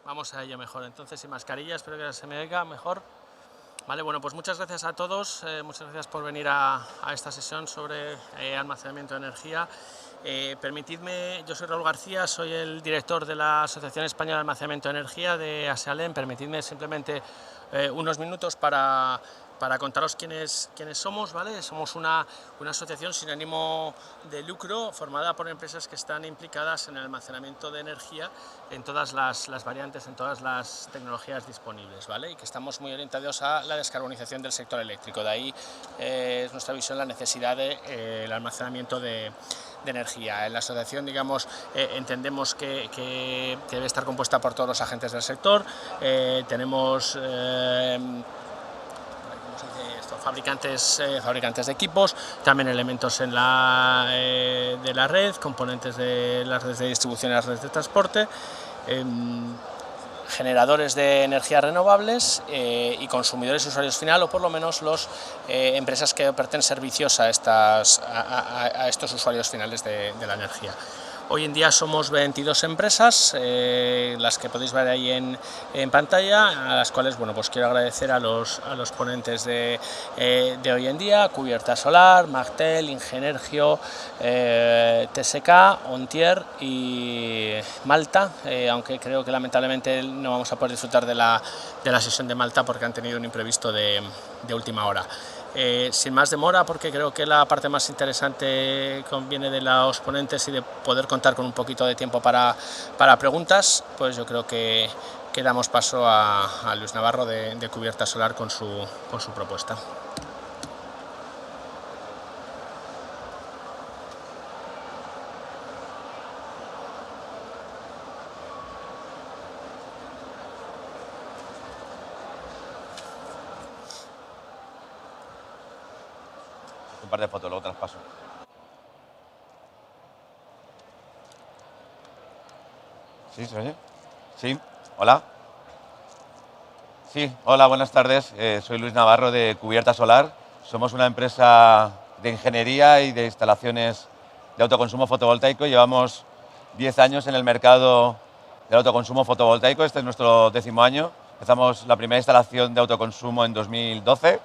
Vamos a ello mejor. Entonces, sin mascarilla, espero que se me oiga mejor. Vale, bueno, pues muchas gracias a todos, muchas gracias por venir a esta sesión sobre almacenamiento de energía. Permitidme, yo soy Raúl García, soy el director de la Asociación Española de Almacenamiento de Energía de ASEALEN. Permitidme simplemente unos minutos para contaros quiénes somos, ¿vale? Somos una asociación sin ánimo de lucro formada por empresas que están implicadas en el almacenamiento de energía en todas las variantes, en todas las tecnologías disponibles, ¿vale? Y que estamos muy orientados a la descarbonización del sector eléctrico. De ahí es nuestra visión la necesidad del almacenamiento de energía. En la asociación, digamos, entendemos que debe estar compuesta por todos los agentes del sector. Tenemos fabricantes de equipos, también elementos de la red, componentes de las redes de distribución y las redes de transporte, generadores de energías renovables y consumidores y usuarios final, o por lo menos las empresas que oferten servicios a estos usuarios finales de la energía. Hoy en día somos 22 empresas, las que podéis ver ahí en pantalla, a las cuales, bueno, pues quiero agradecer a los ponentes de hoy en día: Cubierta Solar, Magtel, Ingenergio, TSK, Ontier y Malta, aunque creo que lamentablemente no vamos a poder disfrutar de la sesión de Malta porque han tenido un imprevisto de última hora. Sin más demora, porque creo que la parte más interesante conviene de los ponentes y de poder contar con un poquito de tiempo para preguntas, pues yo creo que damos paso a Luis Navarro de Cubierta Solar con su propuesta. Un par de fotos, luego traspaso. ¿Sí, se oye? Sí, hola. Sí, hola, buenas tardes. Soy Luis Navarro de Cubierta Solar. Somos una empresa de ingeniería y de instalaciones de autoconsumo fotovoltaico. Llevamos 10 años en el mercado del autoconsumo fotovoltaico. Este es nuestro 10º año. Empezamos la primera instalación de autoconsumo en 2012.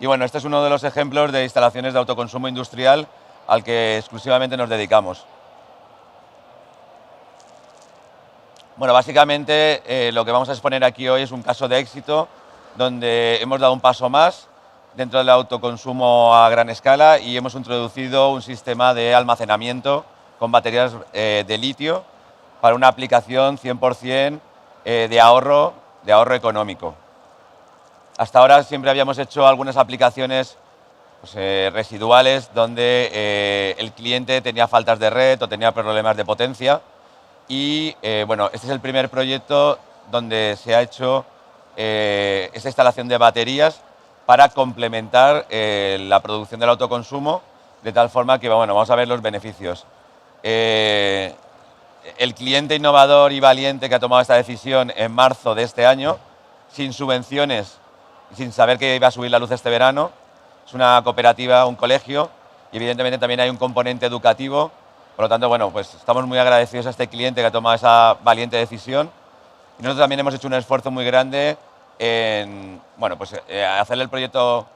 Y bueno, este es uno de los ejemplos de instalaciones de autoconsumo industrial al que exclusivamente nos dedicamos. Bueno, básicamente lo que vamos a exponer aquí hoy es un caso de éxito donde hemos dado un paso más dentro del autoconsumo a gran escala y hemos introducido un sistema de almacenamiento con baterías de litio para una aplicación 100% de ahorro económico. Hasta ahora siempre habíamos hecho algunas aplicaciones residuales donde el cliente tenía faltas de red o tenía problemas de potencia y bueno, este es el primer proyecto donde se ha hecho esta instalación de baterías para complementar la producción del autoconsumo, de tal forma que bueno, vamos a ver los beneficios. El cliente innovador y valiente que ha tomado esta decisión en marzo de este año, sin subvenciones, sin saber que iba a subir la luz este verano. Es una cooperativa, un colegio, y evidentemente también hay un componente educativo. Por lo tanto, bueno, pues estamos muy agradecidos a este cliente que ha tomado esa valiente decisión. Y nosotros también hemos hecho un esfuerzo muy grande en, bueno, pues, hacerle el proyecto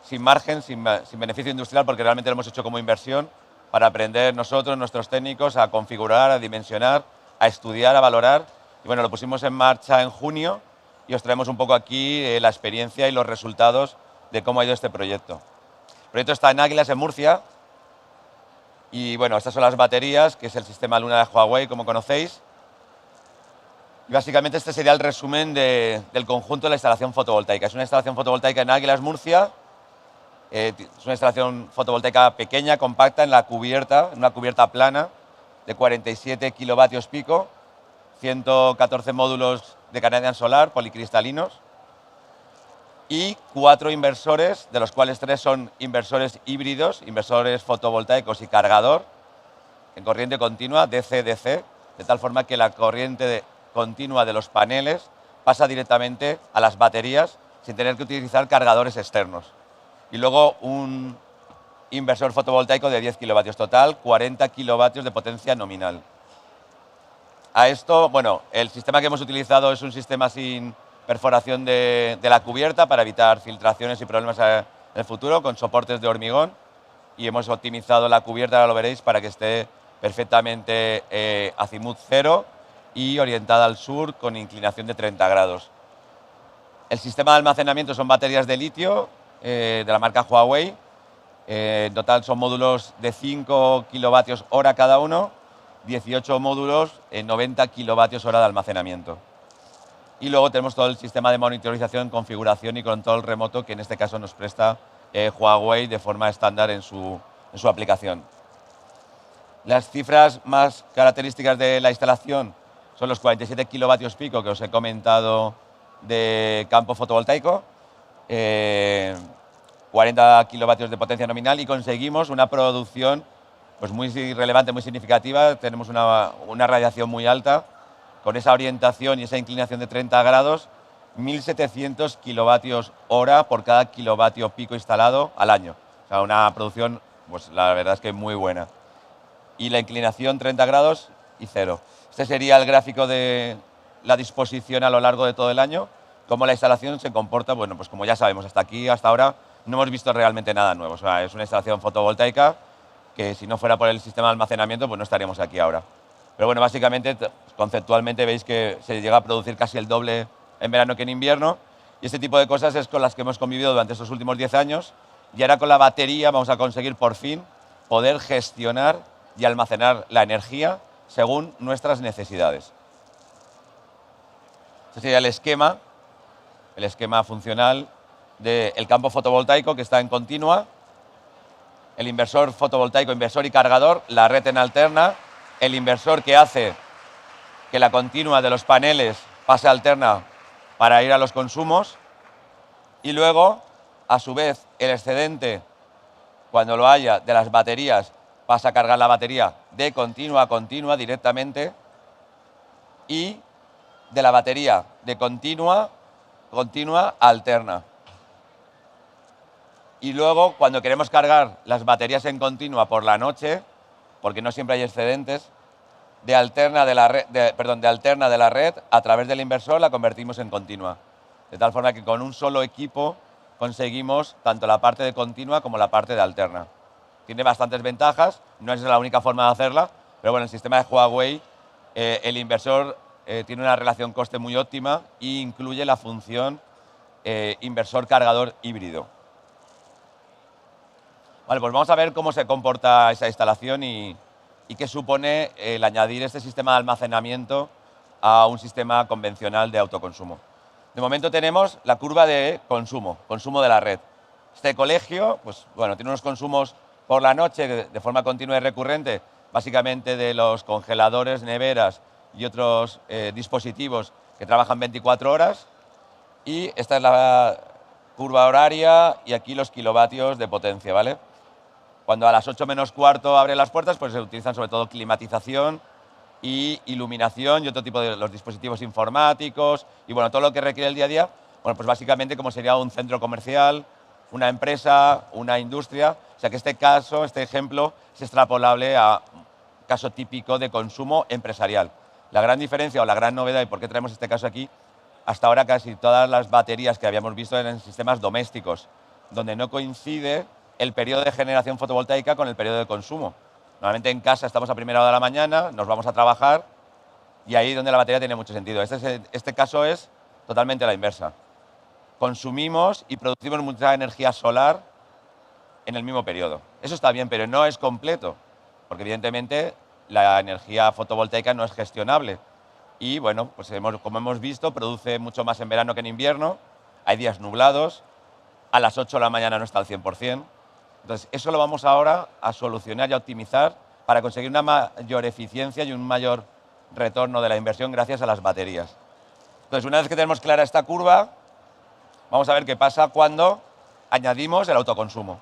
sin margen, sin beneficio industrial, porque realmente lo hemos hecho como inversión para aprender nosotros, nuestros técnicos, a configurar, a dimensionar, a estudiar, a valorar. Y bueno, lo pusimos en marcha en junio y os traemos un poco aquí la experiencia y los resultados de cómo ha ido este proyecto. El proyecto está en Águilas, en Murcia. Y bueno, estas son las baterías, que es el sistema Luna de Huawei, como conocéis. Y básicamente este sería el resumen del conjunto de la instalación fotovoltaica. Es una instalación fotovoltaica en Águilas, Murcia. Es una instalación fotovoltaica pequeña, compacta, en la cubierta, en una cubierta plana de 47 kilovatios pico, 114 módulos de Canadian Solar policristalinos y 4 inversores, de los cuales 3 son inversores híbridos, inversores fotovoltaicos y cargador en corriente continua, DC-DC, de tal forma que la corriente continua de los paneles pasa directamente a las baterías sin tener que utilizar cargadores externos. Y luego un inversor fotovoltaico de 10 kilovatios total, 40 kilovatios de potencia nominal. A esto, bueno, el sistema que hemos utilizado es un sistema sin perforación de la cubierta para evitar filtraciones y problemas en el futuro, con soportes de hormigón, y hemos optimizado la cubierta, ahora lo veréis, para que esté perfectamente azimut 0 y orientada al sur con inclinación de 30 grados. El sistema de almacenamiento son baterías de litio de la marca Huawei. En total son módulos de 5 kilovatios hora cada uno, 18 módulos en 90 kilovatios hora de almacenamiento. Y luego tenemos todo el sistema de monitorización, configuración y control remoto que en este caso nos presta Huawei de forma estándar en su aplicación. Las cifras más características de la instalación son los 47 kilovatios pico que os he comentado de campo fotovoltaico, 40 kilovatios de potencia nominal, y conseguimos una producción pues muy relevante, muy significativa. Tenemos una radiación muy alta, con esa orientación y esa inclinación de 30 grados, 1.700 kilovatios hora por cada kilovatio pico instalado al año. O sea, una producción, pues la verdad es que muy buena. Y la inclinación 30 grados y 0. Este sería el gráfico de la disposición a lo largo de todo el año. Cómo la instalación se comporta, bueno, pues como ya sabemos, hasta aquí, hasta ahora, no hemos visto realmente nada nuevo. O sea, es una instalación fotovoltaica que si no fuera por el sistema de almacenamiento, pues no estaríamos aquí ahora. Pero bueno, básicamente, conceptualmente veis que se llega a producir casi el doble en verano que en invierno, y este tipo de cosas es con las que hemos convivido durante estos últimos 10 años, y ahora con la batería vamos a conseguir por fin poder gestionar y almacenar la energía según nuestras necesidades. Este sería el esquema funcional del campo fotovoltaico que está en continua, el inversor fotovoltaico, inversor y cargador, la red en alterna, el inversor que hace que la continua de los paneles pase a alterna para ir a los consumos, y luego, a su vez, el excedente, cuando lo haya, de las baterías, pasa a cargar la batería de continua a continua directamente, y de la batería de continua a alterna. Y luego, cuando queremos cargar las baterías en continua por la noche, porque no siempre hay excedentes, de alterna de la red a través del inversor la convertimos en continua. De tal forma que con un solo equipo conseguimos tanto la parte de continua como la parte de alterna. Tiene bastantes ventajas, no es la única forma de hacerla, pero bueno, el sistema de Huawei, el inversor tiene una relación coste muy óptima e incluye la función inversor cargador híbrido. Vale, pues vamos a ver cómo se comporta esa instalación y qué supone el añadir este sistema de almacenamiento a un sistema convencional de autoconsumo. De momento tenemos la curva de consumo de la red. Este colegio, pues bueno, tiene unos consumos por la noche de forma continua y recurrente, básicamente de los congeladores, neveras y otros dispositivos que trabajan 24 horas. Y esta es la curva horaria y aquí los kilovatios de potencia, ¿vale? Cuando a las 8 menos cuarto abren las puertas, pues se utilizan sobre todo climatización y iluminación y otro tipo de los dispositivos informáticos y bueno, todo lo que requiere el día a día. Bueno, pues básicamente como sería un centro comercial, una empresa, una industria. O sea que este caso, este ejemplo, es extrapolable a un caso típico de consumo empresarial. La gran diferencia o la gran novedad y por qué traemos este caso aquí, hasta ahora casi todas las baterías que habíamos visto eran en sistemas domésticos, donde no coincide el periodo de generación fotovoltaica con el periodo de consumo. Normalmente en casa estamos a primera hora de la mañana, nos vamos a trabajar y ahí es donde la batería tiene mucho sentido. Este caso es totalmente la inversa. Consumimos y producimos mucha energía solar en el mismo periodo. Eso está bien, pero no es completo, porque evidentemente la energía fotovoltaica no es gestionable. Y bueno, pues como hemos visto, produce mucho más en verano que en invierno, hay días nublados, a las 8 de la mañana no está al 100%. Entonces, eso lo vamos ahora a solucionar y a optimizar para conseguir una mayor eficiencia y un mayor retorno de la inversión gracias a las baterías. Entonces, una vez que tenemos clara esta curva, vamos a ver qué pasa cuando añadimos el autoconsumo.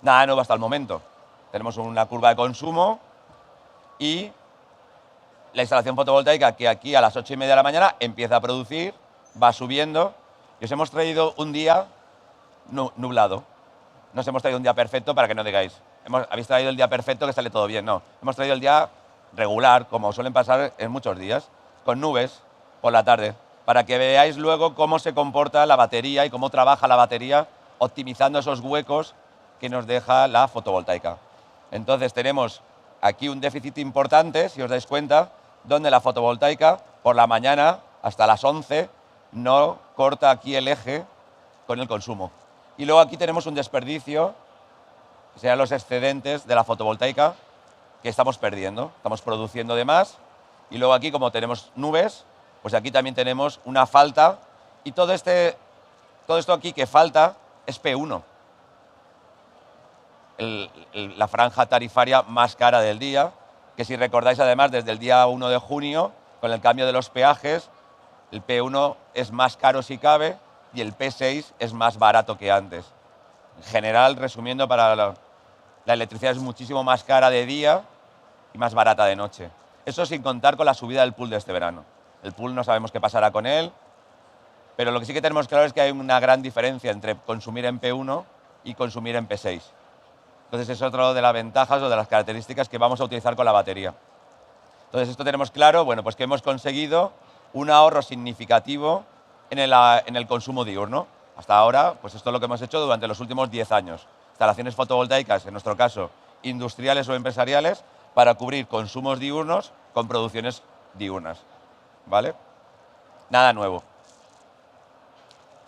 Nada nuevo hasta el momento. Tenemos una curva de consumo y la instalación fotovoltaica que aquí a las 8:30 de la mañana empieza a producir, va subiendo y os hemos traído un día nublado. No os hemos traído un día perfecto para que no digáis, habéis traído el día perfecto que sale todo bien. No, hemos traído el día regular, como suelen pasar en muchos días, con nubes por la tarde, para que veáis luego cómo se comporta la batería y cómo trabaja la batería optimizando esos huecos que nos deja la fotovoltaica. Entonces tenemos aquí un déficit importante, si os dais cuenta, donde la fotovoltaica por la mañana hasta las 11 no corta aquí el eje con el consumo. Y luego aquí tenemos un desperdicio, que serían los excedentes de la fotovoltaica que estamos perdiendo. Estamos produciendo de más y luego aquí, como tenemos nubes, pues aquí también tenemos una falta y todo esto aquí que falta es P1. La franja tarifaria más cara del día, que si recordáis además desde el día 1 de junio, con el cambio de los peajes, el P1 es más caro si cabe y el P6 es más barato que antes. En general, resumiendo, para la electricidad es muchísimo más cara de día y más barata de noche. Eso sin contar con la subida del pool de este verano. El pool no sabemos qué pasará con él, pero lo que sí que tenemos claro es que hay una gran diferencia entre consumir en P1 y consumir en P6. Entonces es otra de las ventajas o de las características que vamos a utilizar con la batería. Entonces esto tenemos claro, bueno, pues que hemos conseguido un ahorro significativo en el consumo diurno. Hasta ahora, pues esto es lo que hemos hecho durante los últimos 10 años. Instalaciones fotovoltaicas, en nuestro caso, industriales o empresariales, para cubrir consumos diurnos con producciones diurnas. ¿Vale? Nada nuevo.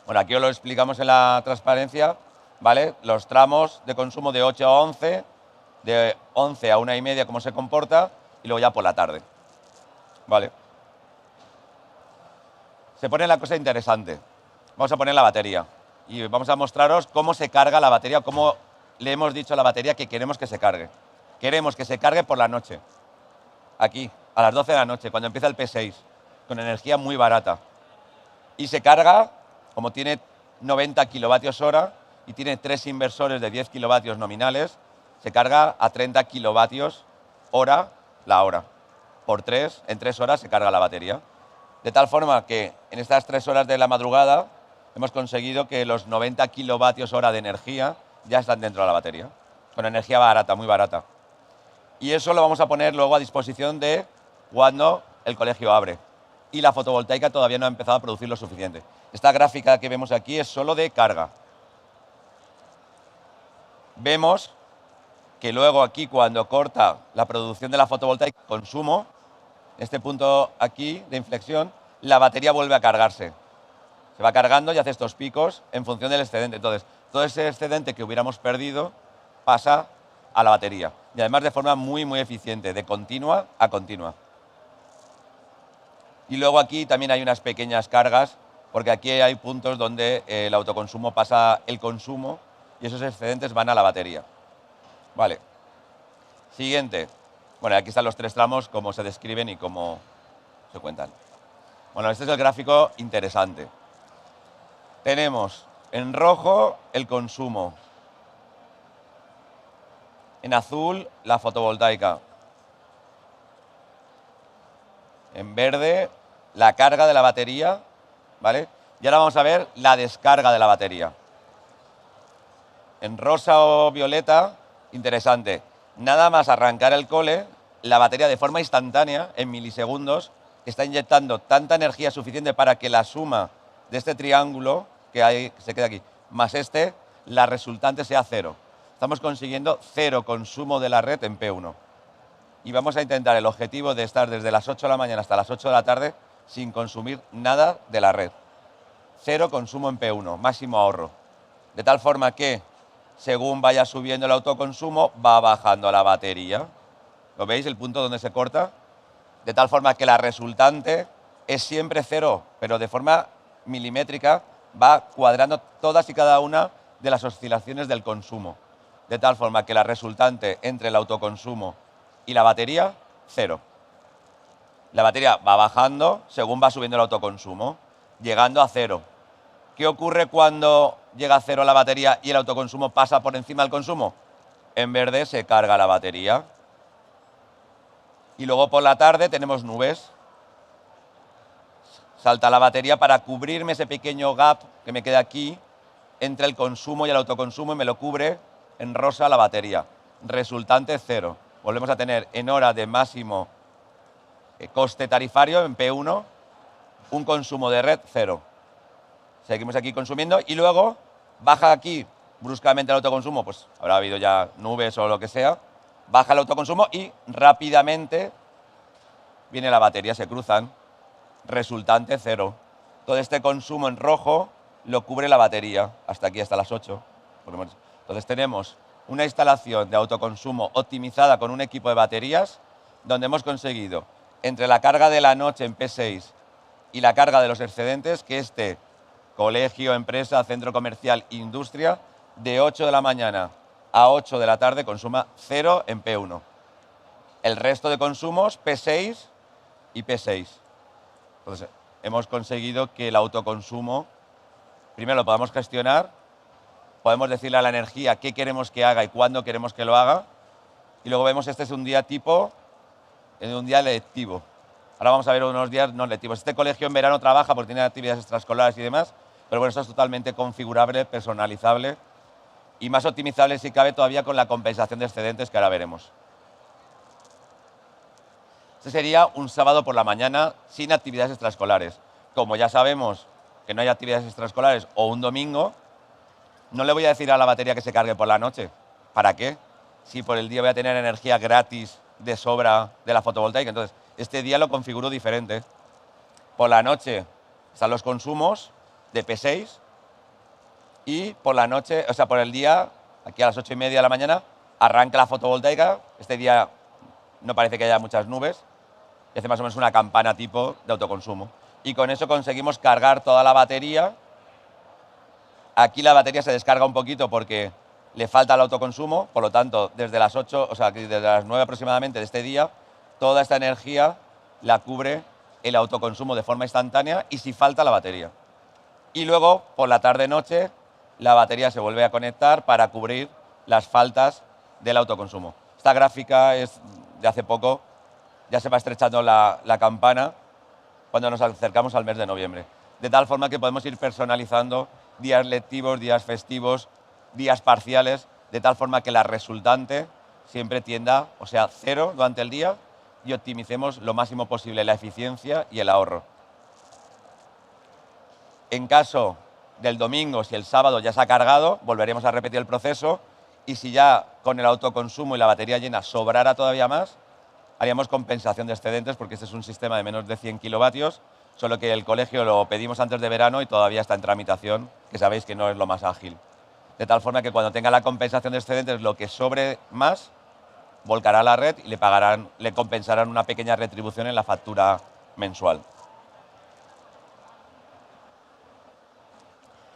Bueno, aquí os lo explicamos en la transparencia, ¿vale? Los tramos de consumo de 8 a 11, de 11 a 1:30 cómo se comporta y luego ya por la tarde. ¿Vale? Se pone la cosa interesante. Vamos a poner la batería y vamos a mostraros cómo se carga la batería, cómo le hemos dicho a la batería que queremos que se cargue. Queremos que se cargue por la noche, aquí, a las 12 de la noche, cuando empieza el P6, con energía muy barata. Y se carga, como tiene 90 kilovatios hora y tiene 3 inversores de 10 kilovatios nominales, se carga a 30 kilovatios hora la hora. Por 3, en 3 horas se carga la batería. De tal forma que en estas 3 horas de la madrugada hemos conseguido que los 90 kilovatios hora de energía ya están dentro de la batería, con energía barata, muy barata. Y eso lo vamos a poner luego a disposición de cuando el colegio abre. Y la fotovoltaica todavía no ha empezado a producir lo suficiente. Esta gráfica que vemos aquí es solo de carga. Vemos que luego aquí, cuando corta la producción de la fotovoltaica, consumo, este punto aquí de inflexión, la batería vuelve a cargarse. Se va cargando y hace estos picos en función del excedente. Entonces, todo ese excedente que hubiéramos perdido pasa a la batería. Y además de forma muy, muy eficiente, de continua a continua. Y luego aquí también hay unas pequeñas cargas, porque aquí hay puntos donde el autoconsumo pasa el consumo y esos excedentes van a la batería. Vale. Siguiente. Bueno, aquí están los 3 tramos, cómo se describen y cómo se cuentan. Bueno, este es el gráfico interesante. Tenemos en rojo el consumo, en azul la fotovoltaica, en verde la carga de la batería, ¿vale? Y ahora vamos a ver la descarga de la batería. En rosa o violeta, interesante, nada más arrancar el cole, la batería de forma instantánea, en milisegundos, está inyectando tanta energía suficiente para que la suma de este triángulo que se queda aquí, más la resultante sea 0. Estamos consiguiendo 0 consumo de la red en P1. Y vamos a intentar el objetivo de estar desde las 8 de la mañana hasta las 8 de la tarde sin consumir nada de la red. 0 consumo en P1, máximo ahorro. De tal forma que, según vaya subiendo el autoconsumo, va bajando la batería. ¿Lo veis, el punto donde se corta? De tal forma que la resultante es siempre 0, pero de forma milimétrica va cuadrando todas y cada una de las oscilaciones del consumo. De tal forma que la resultante entre el autoconsumo y la batería, 0. La batería va bajando según va subiendo el autoconsumo, llegando a 0. ¿Qué ocurre cuando llega a 0 la batería y el autoconsumo pasa por encima del consumo? En verde se carga la batería. Y luego por la tarde tenemos nubes. Salta la batería para cubrirme ese pequeño gap que me queda aquí entre el consumo y el autoconsumo y me lo cubre en rosa la batería. Resultante 0. volvemos a tener en hora de máximo coste tarifario, en P1, un consumo de red cero. Seguimos aquí consumiendo y luego baja aquí bruscamente el autoconsumo, pues habrá habido ya nubes o lo que sea, baja el autoconsumo y rápidamente viene la batería, se cruzan, resultante cero. Todo este consumo en rojo lo cubre la batería, hasta aquí, hasta las 8. Entonces tenemos una instalación de autoconsumo optimizada con un equipo de baterías donde hemos conseguido, entre la carga de la noche en P6 y la carga de los excedentes, que este colegio, empresa, centro comercial, industria, de 8 de la mañana a 8 de la tarde consuma 0 en P1. El resto de consumos, P6 y P6. Entonces, hemos conseguido que el autoconsumo, primero lo podamos gestionar, podemos decirle a la energía qué queremos que haga y cuándo queremos que lo haga, y luego vemos este es un día tipo, un día lectivo. Ahora vamos a ver unos días no lectivos. Este colegio en verano trabaja porque tiene actividades extraescolares y demás, pero bueno, esto es totalmente configurable, personalizable y más optimizable si cabe todavía con la compensación de excedentes que ahora veremos. Este sería un sábado por la mañana sin actividades extraescolares. Como ya sabemos que no hay actividades extraescolares o un domingo, no le voy a decir a la batería que se cargue por la noche. ¿Para qué? Si por el día voy a tener energía gratis de sobra de la fotovoltaica. Entonces, este día lo configuro diferente. Por la noche están los consumos de P6 y por la noche, o sea, por el día, aquí a las 8:30 de la mañana, arranca la fotovoltaica. Este día no parece que haya muchas nubes y hace más o menos una campana tipo de autoconsumo. Y con eso conseguimos cargar toda la batería. Aquí la batería se descarga un poquito porque le falta el autoconsumo, por lo tanto, desde las 8, o sea, desde las 9 aproximadamente de este día, toda esta energía la cubre el autoconsumo de forma instantánea y si falta la batería. Y luego, por la tarde-noche, la batería se vuelve a conectar para cubrir las faltas del autoconsumo. Esta gráfica es de hace poco, ya se va estrechando la campana cuando nos acercamos al mes de noviembre. De tal forma que podemos ir personalizando días lectivos, días festivos, días parciales, de tal forma que la resultante siempre tienda, o sea, 0 durante el día y optimicemos lo máximo posible la eficiencia y el ahorro. En caso del domingo, si el sábado ya se ha cargado, volveremos a repetir el proceso y si ya con el autoconsumo y la batería llena sobrara todavía más, haríamos compensación de excedentes porque este es un sistema de menos de 100 kilovatios, solo que el colegio lo pedimos antes de verano y todavía está en tramitación, que sabéis que no es lo más ágil. De tal forma que cuando tenga la compensación de excedentes, lo que sobre más, volcará a la red y le compensarán una pequeña retribución en la factura mensual.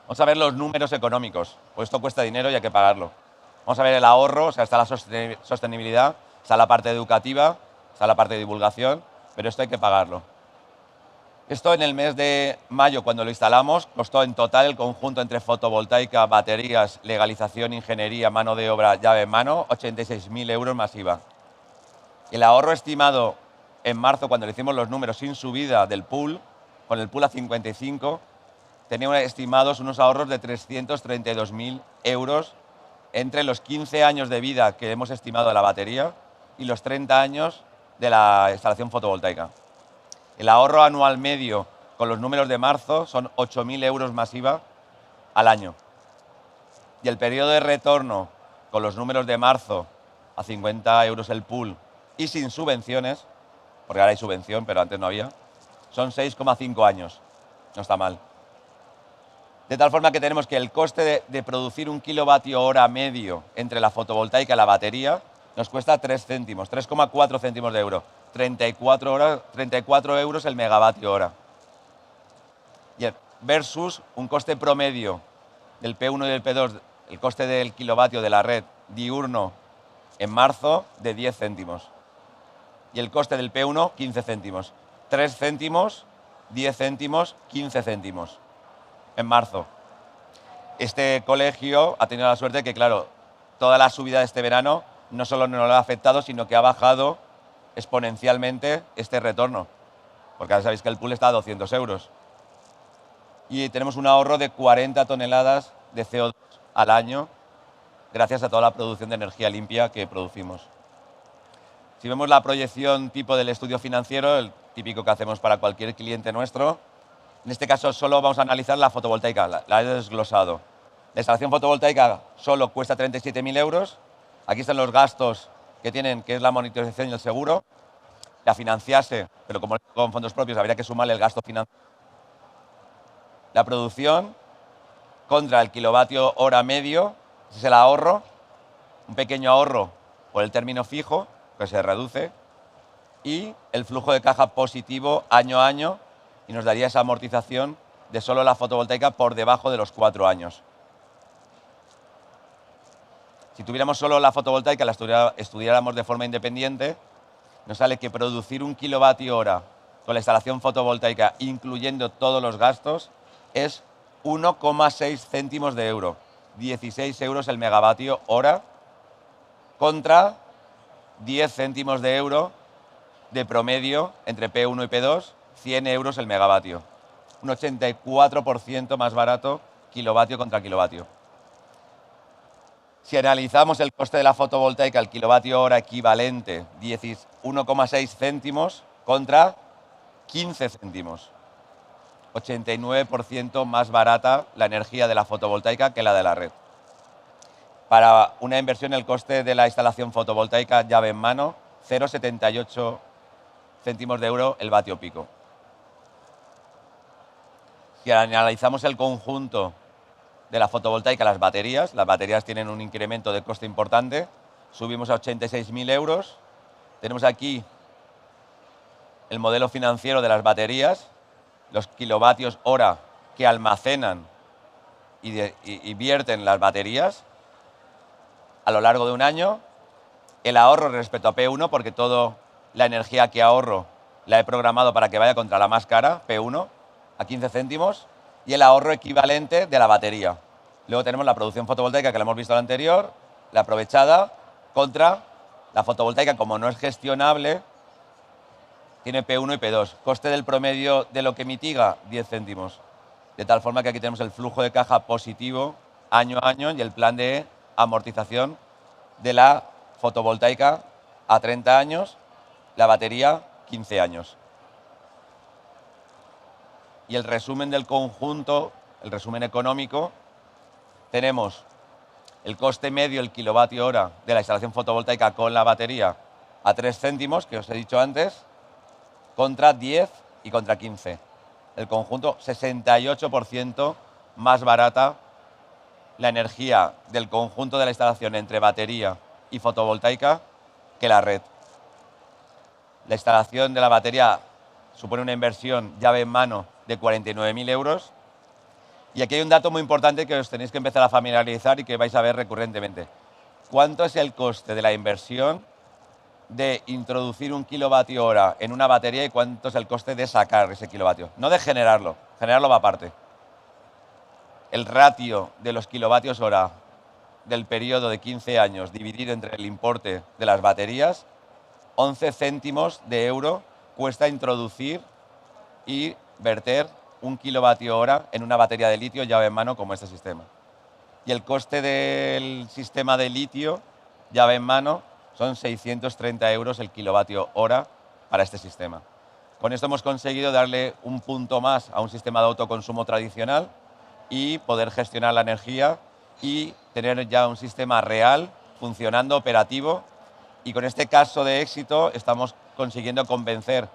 Vamos a ver los números económicos, pues esto cuesta dinero y hay que pagarlo. Vamos a ver el ahorro, o sea, está la sostenibilidad, está la parte educativa, está la parte de divulgación, pero esto hay que pagarlo. Esto en el mes de mayo, cuando lo instalamos, costó en total el conjunto entre fotovoltaica, baterías, legalización, ingeniería, mano de obra, llave en mano, 86.000 euros más IVA. El ahorro estimado en marzo, cuando le hicimos los números sin subida del pool, con el pool a 55, tenía estimados unos ahorros de 332.000 euros entre los 15 años de vida que hemos estimado de la batería y los 30 años de la instalación fotovoltaica. El ahorro anual medio con los números de marzo son 8.000 euros más IVA al año. Y el periodo de retorno con los números de marzo a 50 euros el pool y sin subvenciones, porque ahora hay subvención, pero antes no había, son 6,5 años. No está mal. De tal forma que tenemos que el coste de producir 1 kilovatio hora medio entre la fotovoltaica y la batería nos cuesta 3 céntimos, 3,4 céntimos de euro. 34 euros el megavatio hora. Versus un coste promedio del P1 y del P2, el coste del kilovatio de la red diurno en marzo de 10 céntimos. Y el coste del P1, 15 céntimos. 3 céntimos, 10 céntimos, 15 céntimos en marzo. Este colegio ha tenido la suerte de que, claro, toda la subida de este verano no solo no lo ha afectado, sino que ha bajado exponencialmente este retorno, porque ahora sabéis que el pool está a 200 euros. Y tenemos un ahorro de 40 toneladas de CO2 al año gracias a toda la producción de energía limpia que producimos. Si vemos la proyección tipo del estudio financiero, el típico que hacemos para cualquier cliente nuestro, en este caso solo vamos a analizar la fotovoltaica, la he desglosado. La instalación fotovoltaica solo cuesta 37.000 euros. Aquí están los gastos que tienen, que es la monitorización y el seguro. La financiarse, pero como con fondos propios habría que sumarle el gasto financiero. La producción contra el kilovatio hora medio, ese es el ahorro, un pequeño ahorro por el término fijo, que se reduce, y el flujo de caja positivo año a año, y nos daría esa amortización de solo la fotovoltaica por debajo de los 4 años. Si tuviéramos solo la fotovoltaica, la estudiáramos de forma independiente, nos sale que producir 1 kilovatio hora con la instalación fotovoltaica, incluyendo todos los gastos, es 1,6 céntimos de euro, 16 euros el megavatio hora, contra 10 céntimos de euro de promedio entre P1 y P2, 100 euros el megavatio. Un 84% más barato kilovatio contra kilovatio. Si analizamos el coste de la fotovoltaica, el kilovatio hora equivalente, 1,6 céntimos contra 15 céntimos. 89% más barata la energía de la fotovoltaica que la de la red. Para una inversión, el coste de la instalación fotovoltaica llave en mano, 0,78 céntimos de euro el vatio pico. Si analizamos el conjunto de la fotovoltaica, las baterías tienen un incremento de coste importante, subimos a 86.000 euros. Tenemos aquí el modelo financiero de las baterías, los kilovatios hora que almacenan y vierten las baterías a lo largo de un año, el ahorro respecto a P1, porque toda la energía que ahorro la he programado para que vaya contra la más cara, P1, a 15 céntimos, y el ahorro equivalente de la batería. Luego tenemos la producción fotovoltaica, que la hemos visto en la anterior, la aprovechada, contra la fotovoltaica, como no es gestionable, tiene P1 y P2. Coste del promedio de lo que mitiga, 10 céntimos. De tal forma que aquí tenemos el flujo de caja positivo año a año y el plan de amortización de la fotovoltaica a 30 años, la batería 15 años. Y el resumen del conjunto, el resumen económico, tenemos el coste medio, el kilovatio hora de la instalación fotovoltaica con la batería a 3 céntimos, que os he dicho antes, contra 10 y contra 15. El conjunto, 68% más barata la energía del conjunto de la instalación entre batería y fotovoltaica que la red. La instalación de la batería supone una inversión llave en mano de 49.000 euros. Y aquí hay un dato muy importante que os tenéis que empezar a familiarizar y que vais a ver recurrentemente. ¿Cuánto es el coste de la inversión de introducir 1 kilovatio hora en una batería y cuánto es el coste de sacar ese kilovatio? No de generarlo va aparte. El ratio de los kilovatios hora del periodo de 15 años dividido entre el importe de las baterías, 11 céntimos de euro cuesta introducir y verter 1 kilovatio hora en una batería de litio llave en mano como este sistema. Y el coste del sistema de litio llave en mano son 630 euros el kilovatio hora para este sistema. Con esto hemos conseguido darle un punto más a un sistema de autoconsumo tradicional y poder gestionar la energía y tener ya un sistema real, funcionando, operativo. Y con este caso de éxito estamos consiguiendo convencer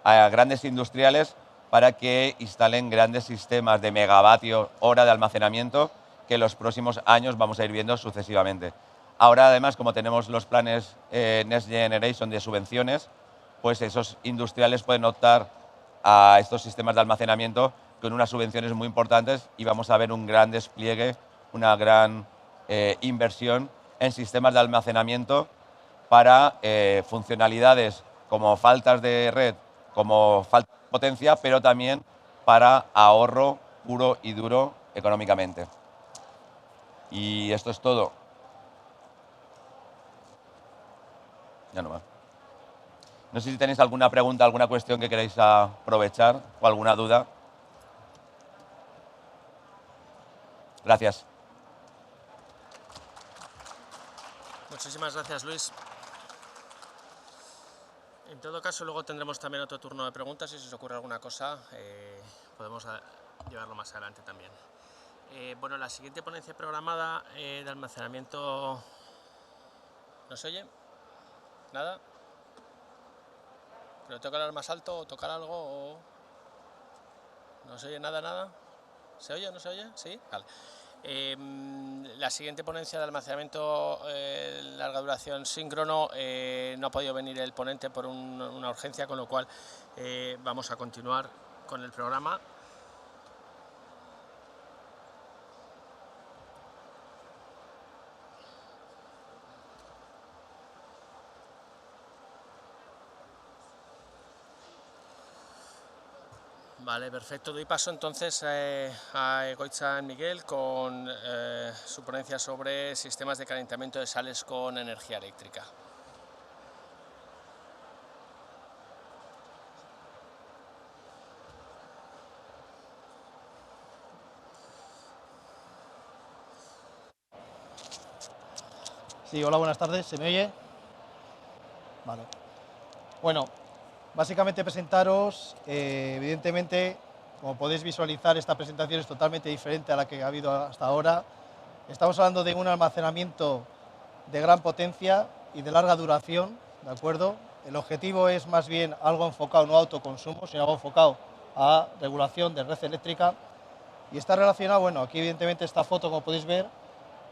a grandes industriales para que instalen grandes sistemas de megavatio hora de almacenamiento que en los próximos años vamos a ir viendo sucesivamente. Ahora, además, como tenemos los planes Next Generation de subvenciones, pues esos industriales pueden optar a estos sistemas de almacenamiento con unas subvenciones muy importantes y vamos a ver un gran despliegue, una gran inversión en sistemas de almacenamiento para funcionalidades como faltas de red, como falta de potencia, pero también para ahorro puro y duro económicamente. Y esto es todo. Ya no más. No sé si tenéis alguna pregunta, alguna cuestión que queréis aprovechar o alguna duda. Gracias. Muchísimas gracias, Luis. En todo caso, luego tendremos también otro turno de preguntas y si os ocurre alguna cosa podemos llevarlo más adelante también. Bueno, la siguiente ponencia programada de almacenamiento... ¿No se oye? ¿Nada? ¿Pero tengo que hablar más alto o tocar algo o...? ¿No se oye nada? ¿Se oye o no se oye? ¿Sí? Vale. La siguiente ponencia de almacenamiento larga duración síncrono no ha podido venir el ponente por una urgencia, con lo cual vamos a continuar con el programa. Vale, perfecto. Doy paso entonces a Egoitza Miguel con su ponencia sobre sistemas de calentamiento de sales con energía eléctrica. Sí, hola, buenas tardes. ¿Se me oye? Vale. Bueno, básicamente presentaros, evidentemente, como podéis visualizar, esta presentación es totalmente diferente a la que ha habido hasta ahora. Estamos hablando de un almacenamiento de gran potencia y de larga duración, ¿de acuerdo? El objetivo es más bien algo enfocado no a autoconsumo, sino algo enfocado a regulación de red eléctrica. Y está relacionado, bueno, aquí evidentemente esta foto, como podéis ver,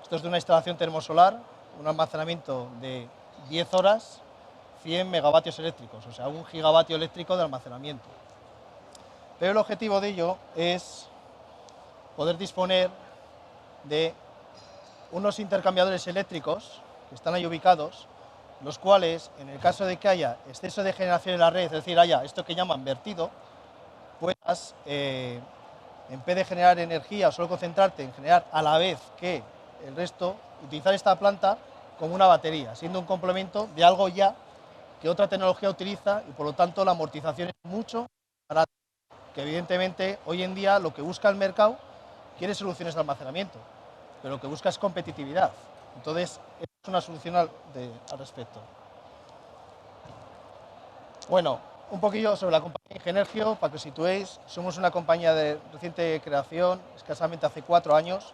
esto es de una instalación termosolar, un almacenamiento de 10 horas, 100 megavatios eléctricos, o sea, 1 gigavatio eléctrico de almacenamiento. Pero el objetivo de ello es poder disponer de unos intercambiadores eléctricos que están ahí ubicados, los cuales, en el caso de que haya exceso de generación en la red, es decir, haya esto que llaman vertido, puedas, en vez de generar energía o solo concentrarte en generar a la vez que el resto, utilizar esta planta como una batería, siendo un complemento de algo ya que otra tecnología utiliza y por lo tanto la amortización es mucho barata, que evidentemente hoy en día lo que busca el mercado quiere soluciones de almacenamiento, pero lo que busca es competitividad. Entonces, es una solución al respecto. Bueno, un poquillo sobre la compañía Ingenergio, para que os situéis. Somos una compañía de reciente creación, escasamente hace 4 años.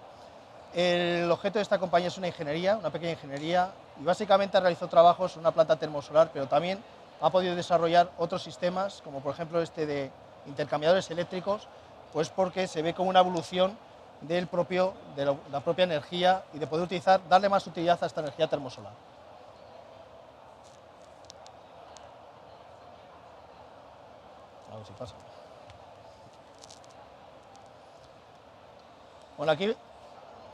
El objeto de esta compañía es una ingeniería, una pequeña ingeniería, y básicamente ha realizado trabajos en una planta termosolar, pero también ha podido desarrollar otros sistemas, como por ejemplo este de intercambiadores eléctricos, pues porque se ve como una evolución de la propia energía y de poder darle más utilidad a esta energía termosolar. A ver si pasa. Bueno, aquí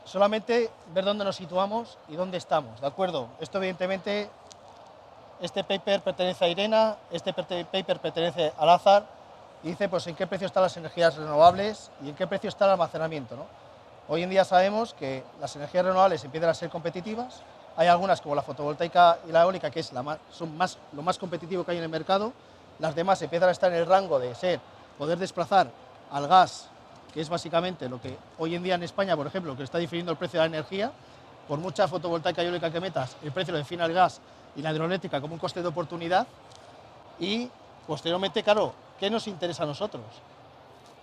solamente ver dónde nos situamos y dónde estamos, ¿de acuerdo? Esto evidentemente, este paper pertenece a IRENA, este paper pertenece al Lazar, y dice pues en qué precio están las energías renovables y en qué precio está el almacenamiento, ¿no? Hoy en día sabemos que las energías renovables empiezan a ser competitivas, hay algunas como la fotovoltaica y la eólica que son lo más competitivo que hay en el mercado, las demás empiezan a estar en el rango de poder desplazar al gas, que es básicamente lo que hoy en día en España, por ejemplo, que está difiriendo el precio de la energía. Por mucha fotovoltaica y eólica que metas, el precio lo define el gas y la hidroeléctrica como un coste de oportunidad. Y posteriormente, claro, ¿qué nos interesa a nosotros?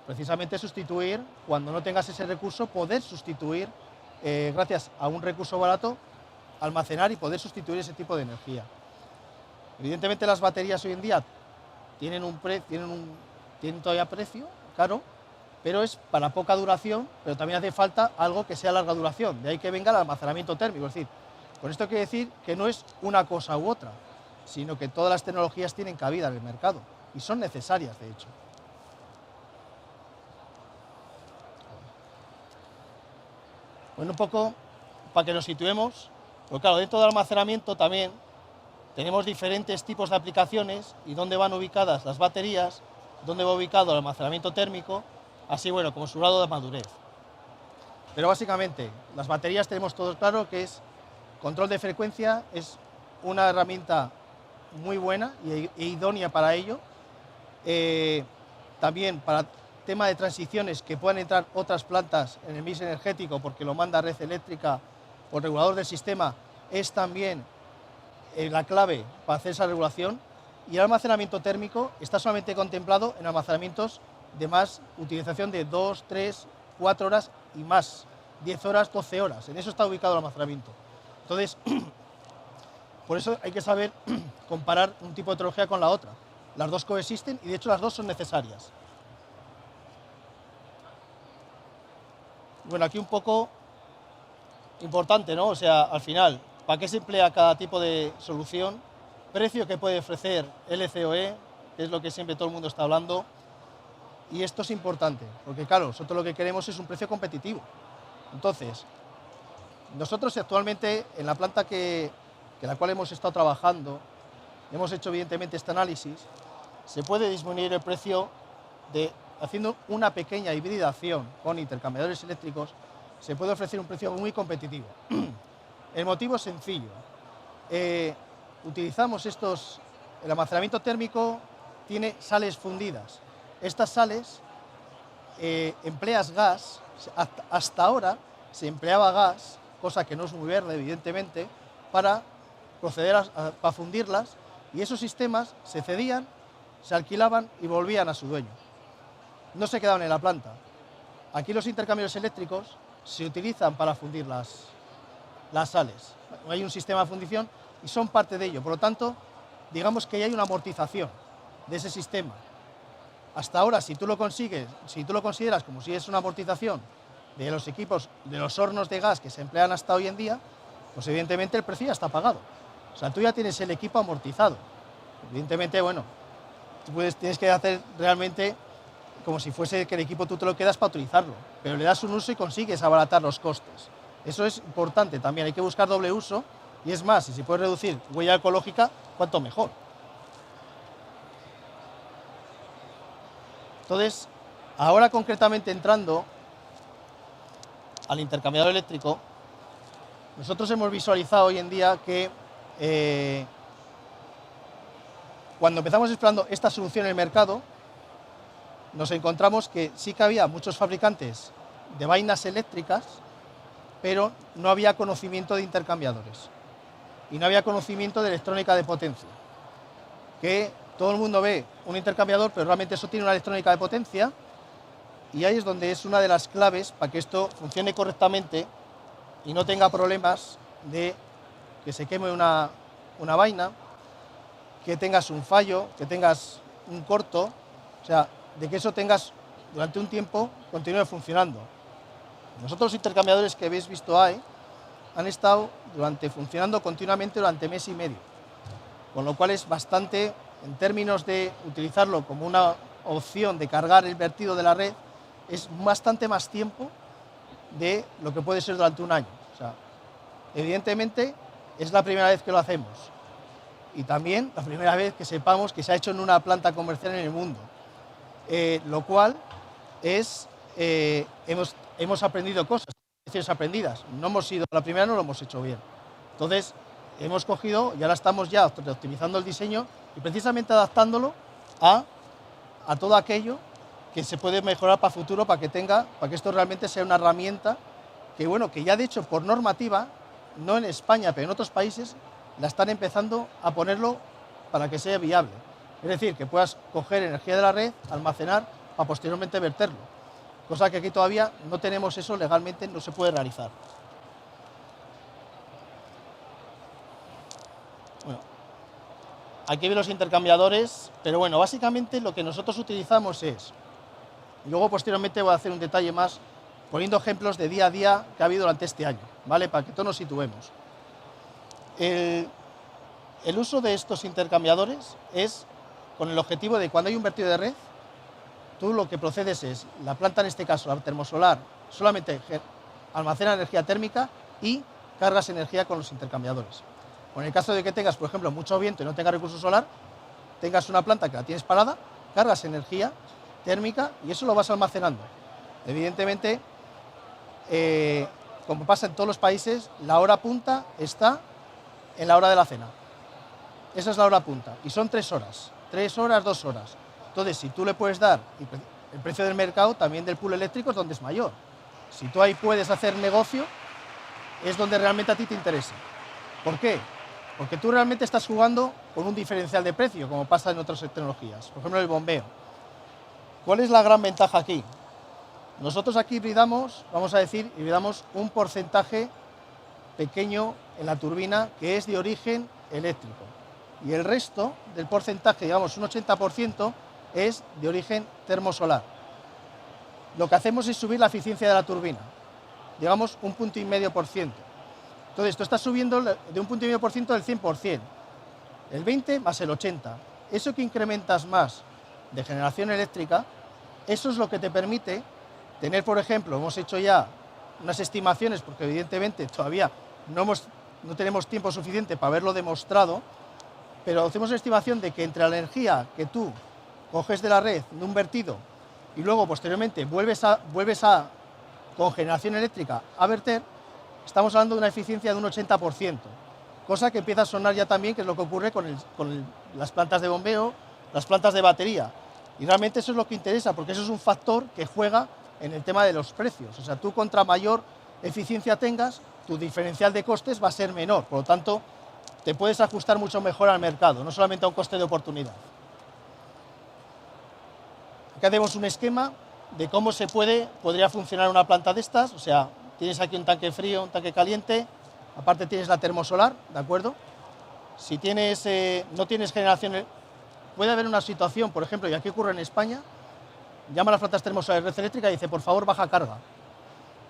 Precisamente sustituir, cuando no tengas ese recurso, poder sustituir, gracias a un recurso barato, almacenar y poder sustituir ese tipo de energía. Evidentemente las baterías hoy en día tienen todavía precio, claro, pero es para poca duración, pero también hace falta algo que sea larga duración, de ahí que venga el almacenamiento térmico. Es decir, con esto quiere decir que no es una cosa u otra, sino que todas las tecnologías tienen cabida en el mercado y son necesarias, de hecho. Bueno, un poco para que nos situemos, pero claro, dentro del almacenamiento también tenemos diferentes tipos de aplicaciones y dónde van ubicadas las baterías, dónde va ubicado el almacenamiento térmico, así bueno, como su grado de madurez. Pero básicamente, las baterías tenemos todo claro que es control de frecuencia, es una herramienta muy buena e idónea para ello. También para tema de transiciones, que puedan entrar otras plantas en el mix energético porque lo manda red eléctrica o el regulador del sistema, es también la clave para hacer esa regulación. y el almacenamiento térmico está solamente contemplado en almacenamientos de más utilización de 2, 3, 4 horas y más, 10 horas, 12 horas. En eso está ubicado el almacenamiento. Entonces, por eso hay que saber comparar un tipo de tecnología con la otra. Las dos coexisten y de hecho las dos son necesarias. Bueno, aquí un poco importante, ¿no? O sea, al final, ¿para qué se emplea cada tipo de solución? Precio que puede ofrecer LCOE, que es lo que siempre todo el mundo está hablando. Y esto es importante, porque claro, nosotros lo que queremos es un precio competitivo. Entonces, nosotros actualmente en la planta que la cual hemos estado trabajando, hemos hecho evidentemente este análisis, se puede disminuir el precio haciendo una pequeña hibridación con intercambiadores eléctricos, se puede ofrecer un precio muy competitivo. El motivo es sencillo. Utilizamos el almacenamiento térmico tiene sales fundidas. Estas sales empleas gas, hasta ahora se empleaba gas, cosa que no es muy verde evidentemente, para proceder para fundirlas, y esos sistemas se cedían, se alquilaban y volvían a su dueño. No se quedaban en la planta. Aquí los intercambiadores eléctricos se utilizan para fundir las sales. Hay un sistema de fundición y son parte de ello. Por lo tanto, digamos que hay una amortización de ese sistema. Hasta ahora, si tú lo consideras como si es una amortización de los equipos, de los hornos de gas que se emplean hasta hoy en día, pues evidentemente el precio ya está pagado. O sea, tú ya tienes el equipo amortizado. Evidentemente, bueno, tienes que hacer realmente como si fuese que el equipo tú te lo quedas para utilizarlo, pero le das un uso y consigues abaratar los costes. Eso es importante también, hay que buscar doble uso, y es más, si se puede reducir huella ecológica, cuanto mejor. Entonces, ahora concretamente entrando al intercambiador eléctrico, nosotros hemos visualizado hoy en día que cuando empezamos explorando esta solución en el mercado, nos encontramos que sí que había muchos fabricantes de vainas eléctricas, pero no había conocimiento de intercambiadores y no había conocimiento de electrónica de potencia. Que todo el mundo ve un intercambiador, pero realmente eso tiene una electrónica de potencia, y ahí es donde es una de las claves para que esto funcione correctamente y no tenga problemas de que se queme una vaina, que tengas un fallo, que tengas un corto, o sea, de que eso tengas durante un tiempo continúe funcionando. Nosotros los intercambiadores que habéis visto ahí han estado funcionando continuamente durante mes y medio, con lo cual es bastante, en términos de utilizarlo como una opción de cargar el vertido de la red, es bastante más tiempo de lo que puede ser durante un año. O sea, evidentemente es la primera vez que lo hacemos y también la primera vez que sepamos que se ha hecho en una planta comercial en el mundo, lo cual es, hemos aprendido cosas, lecciones aprendidas. No hemos sido, la primera no lo hemos hecho bien. Entonces, hemos cogido y ahora estamos ya optimizando el diseño y precisamente adaptándolo a todo aquello que se puede mejorar para futuro, para que esto realmente sea una herramienta que, bueno, que ya de hecho por normativa, no en España, pero en otros países, la están empezando a ponerlo para que sea viable. Es decir, que puedas coger energía de la red, almacenar, para posteriormente verterlo. Cosa que aquí todavía no tenemos eso, legalmente no se puede realizar. Bueno, aquí ven los intercambiadores, pero bueno, básicamente lo que nosotros utilizamos es, y luego posteriormente voy a hacer un detalle más, poniendo ejemplos de día a día que ha habido durante este año, ¿vale? Para que todos nos situemos. El uso de estos intercambiadores es con el objetivo de cuando hay un vertido de red, tú lo que procedes es, la planta en este caso, la termosolar, solamente almacena energía térmica y cargas energía con los intercambiadores. O en el caso de que tengas, por ejemplo, mucho viento y no tengas recurso solar, tengas una planta que la tienes parada, cargas energía térmica y eso lo vas almacenando. Evidentemente, como pasa en todos los países, la hora punta está en la hora de la cena. Esa es la hora punta y son 3 horas, 3 horas, 2 horas. Entonces, si tú le puedes dar el precio del mercado, también del pool eléctrico es donde es mayor. Si tú ahí puedes hacer negocio, es donde realmente a ti te interesa. ¿Por qué? Porque tú realmente estás jugando con un diferencial de precio, como pasa en otras tecnologías. Por ejemplo, el bombeo. ¿Cuál es la gran ventaja aquí? Nosotros aquí hibridamos, vamos a decir, hibridamos un porcentaje pequeño en la turbina que es de origen eléctrico. Y el resto del porcentaje, digamos un 80%, es de origen termosolar. Lo que hacemos es subir la eficiencia de la turbina, digamos un 1,5%. Entonces, tú estás subiendo de un 1,5% del 100%, el 20 más el 80. Eso que incrementas más de generación eléctrica, eso es lo que te permite tener, por ejemplo, hemos hecho ya unas estimaciones, porque evidentemente todavía no tenemos tiempo suficiente para haberlo demostrado, pero hacemos una estimación de que entre la energía que tú coges de la red, de un vertido, y luego posteriormente vuelves a con generación eléctrica a verter, estamos hablando de una eficiencia de un 80%, cosa que empieza a sonar ya también, que es lo que ocurre con las plantas de bombeo, las plantas de batería. Y realmente eso es lo que interesa, porque eso es un factor que juega en el tema de los precios. O sea, tú contra mayor eficiencia tengas, tu diferencial de costes va a ser menor. Por lo tanto, te puedes ajustar mucho mejor al mercado, no solamente a un coste de oportunidad. Aquí hacemos un esquema de cómo podría funcionar una planta de estas. O sea, tienes aquí un tanque frío, un tanque caliente, aparte tienes la termosolar, ¿de acuerdo? Si no tienes generación, puede haber una situación, por ejemplo, y aquí ocurre en España, llama a las plantas termosolares de red eléctrica y dice, por favor, baja carga.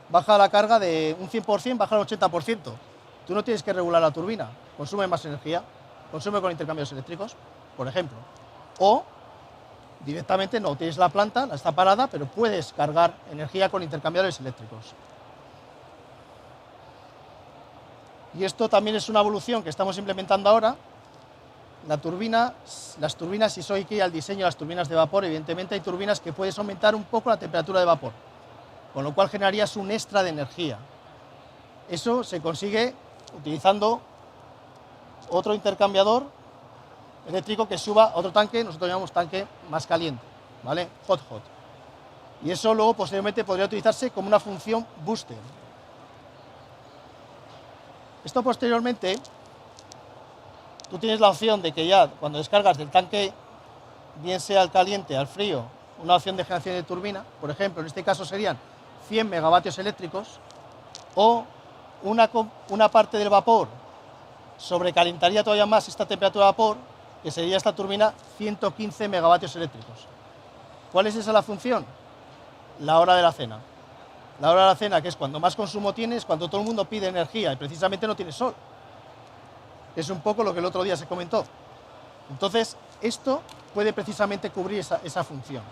Baja la carga de un 100%, baja al 80%. Tú no tienes que regular la turbina, consume más energía, consume con intercambios eléctricos, por ejemplo. O directamente no, tienes la planta, está parada, pero puedes cargar energía con intercambiadores eléctricos. Y esto también es una evolución que estamos implementando ahora. Las turbinas, si soy aquí al diseño de las turbinas de vapor, evidentemente hay turbinas que puedes aumentar un poco la temperatura de vapor, con lo cual generarías un extra de energía. Eso se consigue utilizando otro intercambiador eléctrico que suba otro tanque, nosotros llamamos tanque más caliente, ¿vale? Hot. Y eso luego posteriormente podría utilizarse como una función booster. Esto posteriormente, tú tienes la opción de que ya cuando descargas del tanque, bien sea al caliente, al frío, una opción de generación de turbina, por ejemplo, en este caso serían 100 megavatios eléctricos, o una parte del vapor sobrecalentaría todavía más esta temperatura de vapor, que sería esta turbina 115 megavatios eléctricos. ¿Cuál es esa la función? La hora de la cena. La hora de la cena, que es cuando más consumo tienes, cuando todo el mundo pide energía y precisamente no tienes sol. Es un poco lo que el otro día se comentó. Entonces, esto puede precisamente cubrir esa función.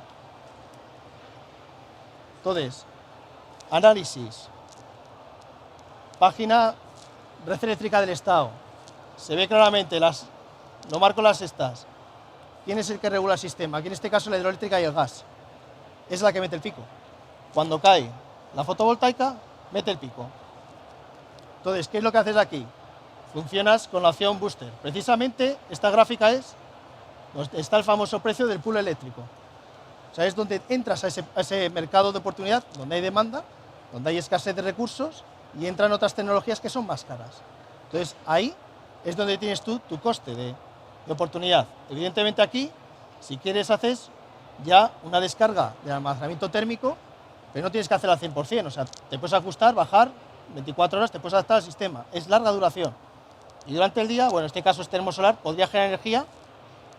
Entonces, análisis. Página Red Eléctrica del Estado. Se ve claramente, lo marco las estas. ¿Quién es el que regula el sistema? Aquí en este caso la hidroeléctrica y el gas. Es la que mete el pico. Cuando cae la fotovoltaica, mete el pico. Entonces, ¿qué es lo que haces aquí? Funcionas con la opción booster. Precisamente esta gráfica es donde está el famoso precio del pool eléctrico. O sea, es donde entras a ese mercado de oportunidad, donde hay demanda, donde hay escasez de recursos y entran otras tecnologías que son más caras. Entonces, ahí es donde tienes tú tu coste de oportunidad. Evidentemente aquí, si quieres, haces ya una descarga de almacenamiento térmico, pero no tienes que hacer al 100%. O sea, te puedes ajustar, bajar, 24 horas, te puedes adaptar al sistema. Es larga duración. Y durante el día, bueno, en este caso es termosolar, podría generar energía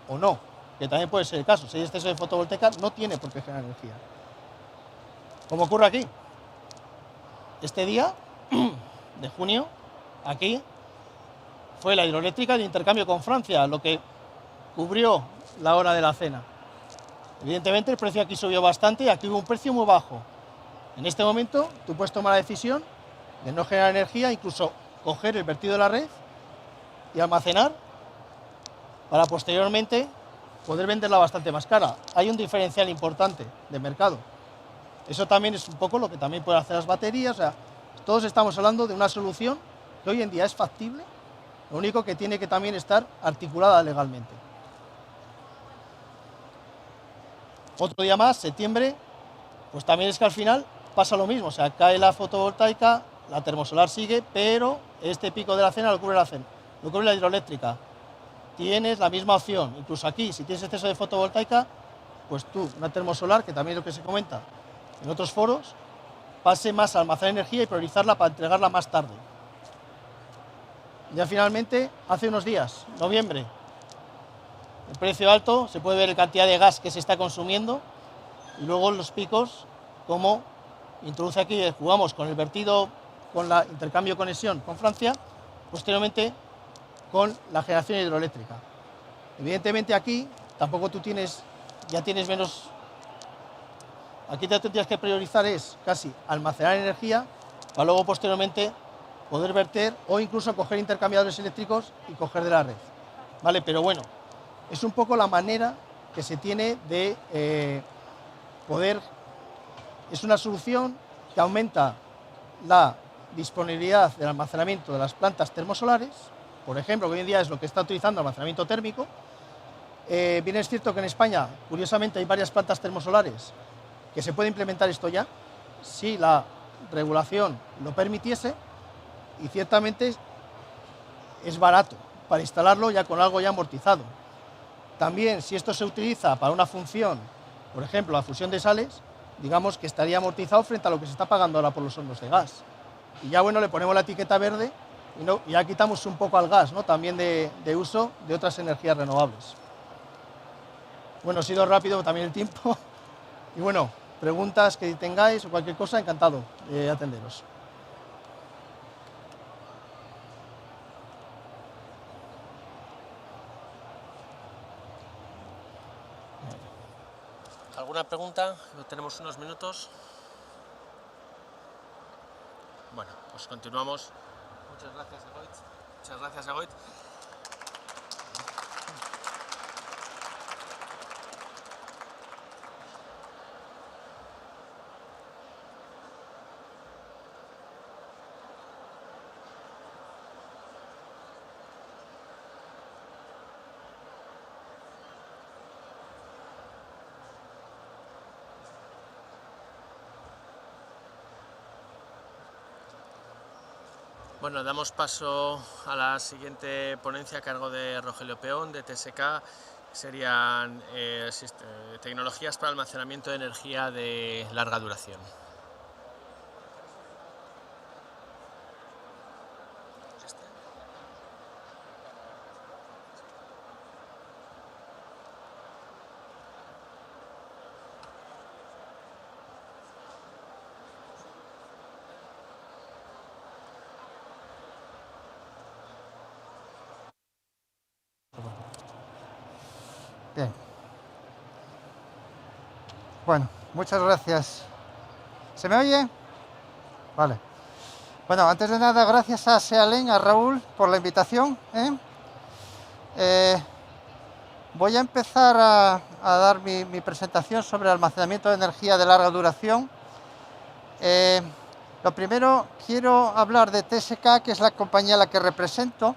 o no, que también puede ser el caso. Si hay exceso de fotovoltaica, no tiene por qué generar energía. Como ocurre aquí. Este día de junio, aquí, fue la hidroeléctrica de intercambio con Francia, lo que cubrió la hora de la cena. Evidentemente el precio aquí subió bastante y aquí hubo un precio muy bajo. En este momento tú puedes tomar la decisión de no generar energía, incluso coger el vertido de la red y almacenar para posteriormente poder venderla bastante más cara. Hay un diferencial importante de mercado. Eso también es un poco lo que también pueden hacer las baterías. O sea, todos estamos hablando de una solución que hoy en día es factible, lo único que tiene que también estar articulada legalmente. Otro día más, septiembre, pues también es que al final pasa lo mismo. O sea, cae la fotovoltaica, la termosolar sigue, pero este pico de la cena lo cubre Lo que es la hidroeléctrica, tienes la misma opción. Incluso aquí, si tienes exceso de fotovoltaica, pues tú, una termosolar, que también es lo que se comenta en otros foros, pase más a almacenar energía y priorizarla para entregarla más tarde. Ya finalmente, hace unos días, noviembre, el precio alto, se puede ver la cantidad de gas que se está consumiendo y luego los picos, como introduce aquí, jugamos con el vertido, con la intercambio conexión con Francia, posteriormente con la generación hidroeléctrica. Evidentemente aquí tampoco tú ya tienes menos, aquí te tendrías que priorizar es casi almacenar energía para luego posteriormente poder verter o incluso coger intercambiadores eléctricos y coger de la red, ¿vale? Pero bueno, es un poco la manera que se tiene de poder, es una solución que aumenta la disponibilidad del almacenamiento de las plantas termosolares, por ejemplo, que hoy en día es lo que está utilizando almacenamiento térmico. Bien es cierto que en España, curiosamente, hay varias plantas termosolares que se puede implementar esto ya, si la regulación lo permitiese, y ciertamente es barato para instalarlo ya con algo ya amortizado. También, si esto se utiliza para una función, por ejemplo, la fusión de sales, digamos que estaría amortizado frente a lo que se está pagando ahora por los hornos de gas. Y ya, bueno, le ponemos la etiqueta verde y ya quitamos un poco al gas, ¿no? También de uso de otras energías renovables. Bueno, ha sido rápido también el tiempo. Y bueno, preguntas que tengáis o cualquier cosa, encantado de atenderos. ¿Alguna pregunta? Tenemos unos minutos. Bueno, pues continuamos. Muchas gracias, Egoitz. Muchas gracias, Egoitz. Bueno, damos paso a la siguiente ponencia a cargo de Rogelio Peón, de TSK. Serían tecnologías para almacenamiento de energía de larga duración. Bien. Bueno, muchas gracias. ¿Se me oye? Vale. Bueno, antes de nada, gracias a Sealen, a Raúl, por la invitación. Voy a empezar a dar mi presentación sobre almacenamiento de energía de larga duración. Lo primero, quiero hablar de TSK, que es la compañía a la que represento.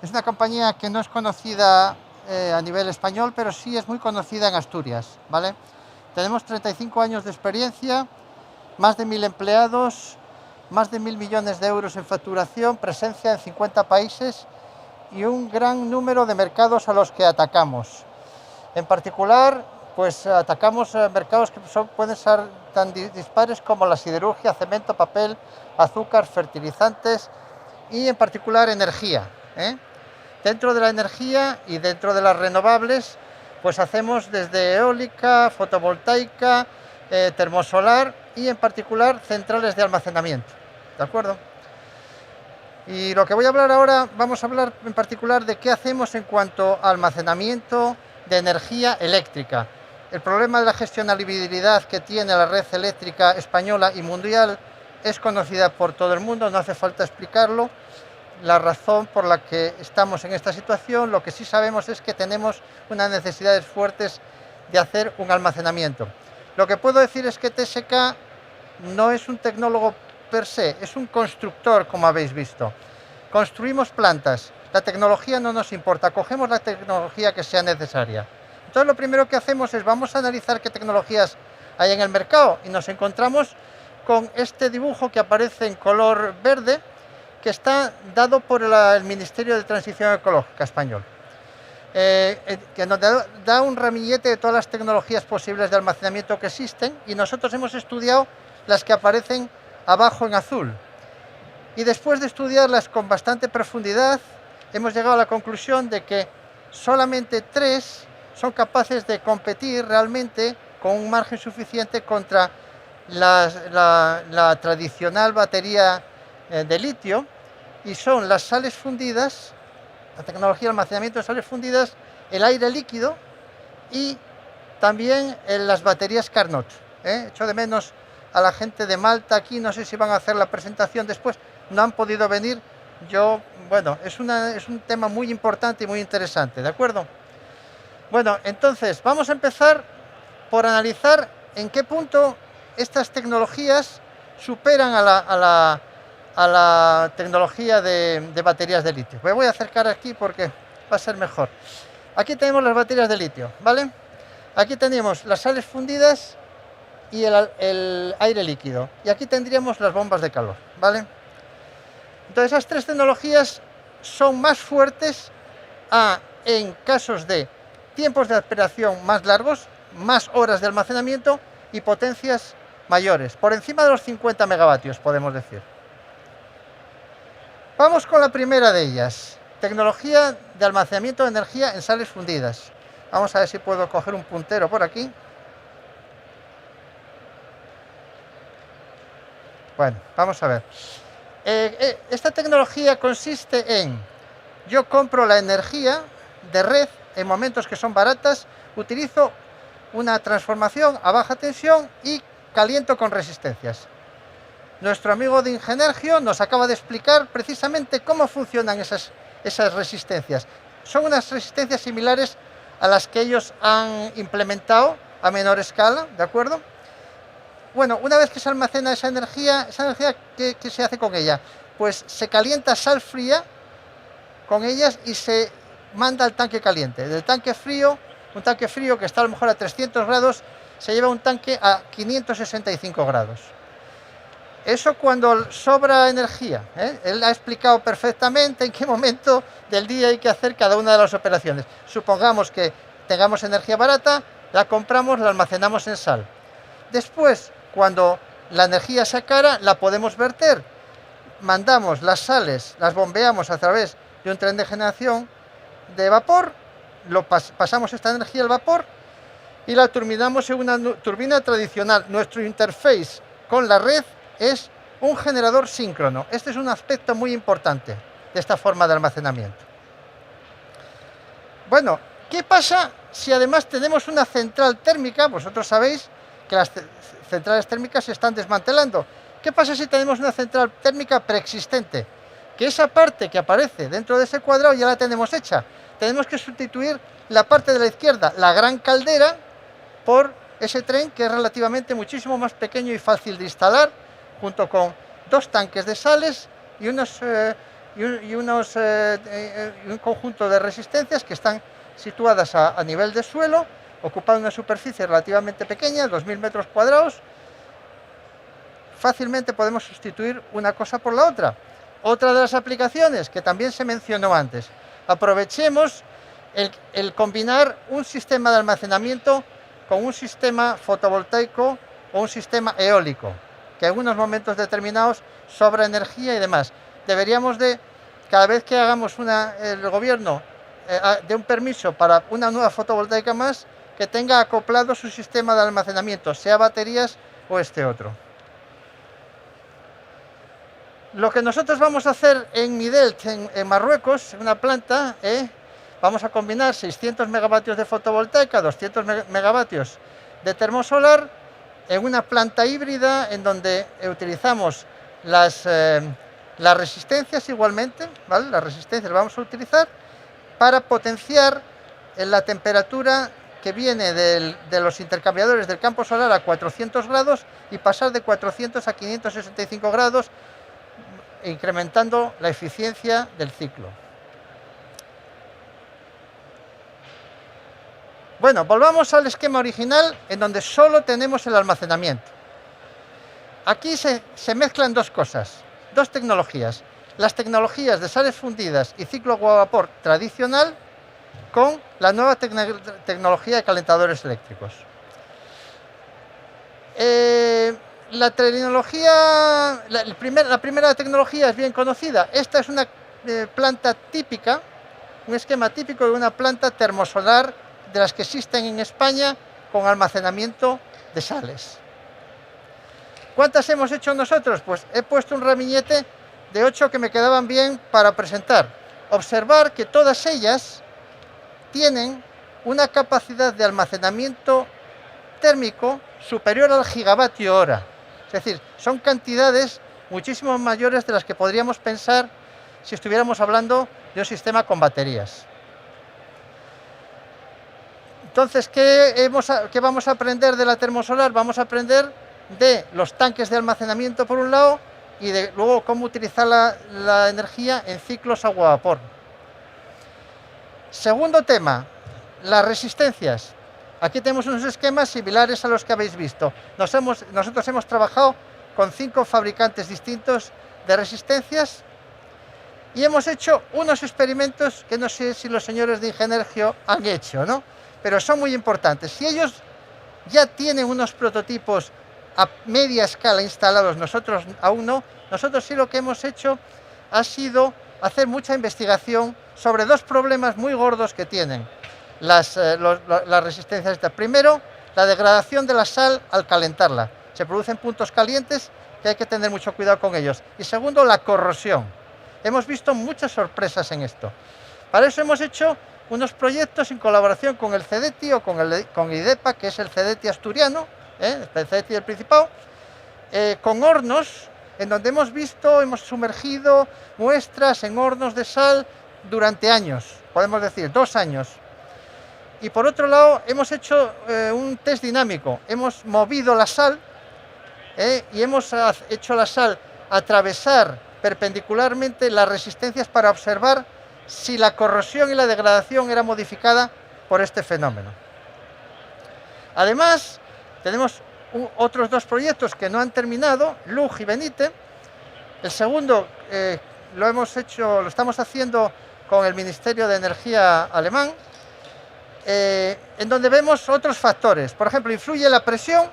Es una compañía que no es conocida a nivel español, pero sí es muy conocida en Asturias, ¿vale? Tenemos 35 años de experiencia, más de 1000 empleados, más de 1000 millones de euros en facturación, presencia en 50 países y un gran número de mercados a los que atacamos. En particular, pues atacamos mercados que pueden ser tan dispares como la siderurgia, cemento, papel, azúcar, fertilizantes y en particular energía, Dentro de la energía y dentro de las renovables, pues hacemos desde eólica, fotovoltaica, termosolar y en particular centrales de almacenamiento, ¿de acuerdo? Y lo que voy a hablar ahora, vamos a hablar en particular de qué hacemos en cuanto a almacenamiento de energía eléctrica. El problema de la gestionabilidad que tiene la red eléctrica española y mundial es conocida por todo el mundo, no hace falta explicarlo. La razón por la que estamos en esta situación, lo que sí sabemos es que tenemos unas necesidades fuertes de hacer un almacenamiento. Lo que puedo decir es que TSK no es un tecnólogo per se, es un constructor, como habéis visto. Construimos plantas, la tecnología no nos importa, cogemos la tecnología que sea necesaria. Entonces lo primero que hacemos es vamos a analizar qué tecnologías hay en el mercado y nos encontramos con este dibujo que aparece en color verde, que está dado por el Ministerio de Transición Ecológica español, que nos da un ramillete de todas las tecnologías posibles de almacenamiento que existen, y nosotros hemos estudiado las que aparecen abajo en azul. Y después de estudiarlas con bastante profundidad, hemos llegado a la conclusión de que solamente 3 son capaces de competir realmente con un margen suficiente contra la tradicional batería de litio, y son las sales fundidas, la tecnología de almacenamiento de sales fundidas, el aire líquido y también las baterías Carnot. Echo de menos a la gente de Malta aquí, no sé si van a hacer la presentación después, no han podido venir. Bueno, es un tema muy importante y muy interesante, ¿de acuerdo? Bueno, entonces vamos a empezar por analizar en qué punto estas tecnologías superan a la tecnología de baterías de litio. Me voy a acercar aquí porque va a ser mejor. Aquí tenemos las baterías de litio, ¿vale? Aquí tenemos las sales fundidas y el aire líquido. Y aquí tendríamos las bombas de calor, ¿vale? Entonces, esas 3 tecnologías son más fuertes en casos de tiempos de operación más largos, más horas de almacenamiento y potencias mayores, por encima de los 50 megavatios, podemos decir. Vamos con la primera de ellas, tecnología de almacenamiento de energía en sales fundidas. Vamos a ver si puedo coger un puntero por aquí. Bueno, vamos a ver. Esta tecnología consiste en: yo compro la energía de red en momentos que son baratas, utilizo una transformación a baja tensión y caliento con resistencias. Nuestro amigo de Ingenergio nos acaba de explicar precisamente cómo funcionan esas resistencias. Son unas resistencias similares a las que ellos han implementado a menor escala, ¿de acuerdo? Bueno, una vez que se almacena esa energía, ¿qué se hace con ella? Pues se calienta sal fría con ellas y se manda al tanque caliente. Del tanque frío, un tanque frío que está a lo mejor a 300 grados, se lleva un tanque a 565 grados. Eso cuando sobra energía, ¿eh? Él ha explicado perfectamente en qué momento del día hay que hacer cada una de las operaciones. Supongamos que tengamos energía barata, la compramos, la almacenamos en sal. Después, cuando la energía sea cara, la podemos verter. Mandamos las sales, las bombeamos a través de un tren de generación de vapor, pasamos esta energía al vapor y la turbinamos en una turbina tradicional. Nuestro interface con la red es un generador síncrono. Este es un aspecto muy importante de esta forma de almacenamiento. Bueno, ¿qué pasa si además tenemos una central térmica? Vosotros sabéis que las centrales térmicas se están desmantelando. ¿Qué pasa si tenemos una central térmica preexistente? Que esa parte que aparece dentro de ese cuadrado ya la tenemos hecha. Tenemos que sustituir la parte de la izquierda, la gran caldera, por ese tren que es relativamente muchísimo más pequeño y fácil de instalar, junto con 2 tanques de sales y un conjunto de resistencias que están situadas a nivel de suelo, ocupando una superficie relativamente pequeña, 2000 metros cuadrados. Fácilmente podemos sustituir una cosa por la otra. Otra de las aplicaciones que también se mencionó antes, aprovechemos el combinar un sistema de almacenamiento con un sistema fotovoltaico o un sistema eólico, que en unos momentos determinados sobra energía y demás. Deberíamos de, cada vez que hagamos el gobierno dé un permiso para una nueva fotovoltaica más, que tenga acoplado su sistema de almacenamiento, sea baterías o este otro. Lo que nosotros vamos a hacer en Midelt, en Marruecos, en una planta, vamos a combinar 600 megavatios de fotovoltaica, 200 megavatios de termosolar, en una planta híbrida en donde utilizamos las resistencias igualmente, ¿vale? Las resistencias las vamos a utilizar para potenciar la temperatura que viene de los intercambiadores del campo solar a 400 grados y pasar de 400 a 565 grados, incrementando la eficiencia del ciclo. Bueno, volvamos al esquema original en donde solo tenemos el almacenamiento. Aquí se mezclan 2 cosas, 2 tecnologías. las tecnologías de sales fundidas y ciclo agua-vapor tradicional con la nueva tecnología de calentadores eléctricos. La primera tecnología es bien conocida. Esta es una planta típica, un esquema típico de una planta termosolar de las que existen en España con almacenamiento de sales. ¿Cuántas hemos hecho nosotros? Pues he puesto un ramillete de 8 que me quedaban bien para presentar. Observar que todas ellas tienen una capacidad de almacenamiento térmico superior al gigavatio hora. Es decir, son cantidades muchísimo mayores de las que podríamos pensar si estuviéramos hablando de un sistema con baterías. Entonces, ¿qué vamos a aprender de la termosolar? Vamos a aprender de los tanques de almacenamiento por un lado y de luego cómo utilizar la energía en ciclos agua-vapor. Segundo tema, las resistencias. Aquí tenemos unos esquemas similares a los que habéis visto. Nosotros hemos trabajado con 5 fabricantes distintos de resistencias y hemos hecho unos experimentos que no sé si los señores de Ingenergio han hecho, ¿no? Pero son muy importantes. Si ellos ya tienen unos prototipos a media escala instalados, nosotros aún no. Nosotros sí lo que hemos hecho ha sido hacer mucha investigación sobre 2 problemas muy gordos que tienen las resistencias estas. Primero, la degradación de la sal al calentarla. Se producen puntos calientes que hay que tener mucho cuidado con ellos. Y segundo, la corrosión. Hemos visto muchas sorpresas en esto. Para eso hemos hecho unos proyectos en colaboración con el CEDETI o con IDEPA, que es el CEDETI asturiano, el CEDETI del Principado, con hornos en donde hemos sumergido muestras en hornos de sal durante años, podemos decir 2 años. Y por otro lado, hemos hecho un test dinámico. Hemos movido la sal y hemos hecho la sal atravesar perpendicularmente las resistencias para observar si la corrosión y la degradación era modificada por este fenómeno. Además, tenemos otros 2 proyectos que no han terminado, LUG y Benite. El segundo lo estamos haciendo con el Ministerio de Energía alemán, en donde vemos otros factores. Por ejemplo, influye la presión,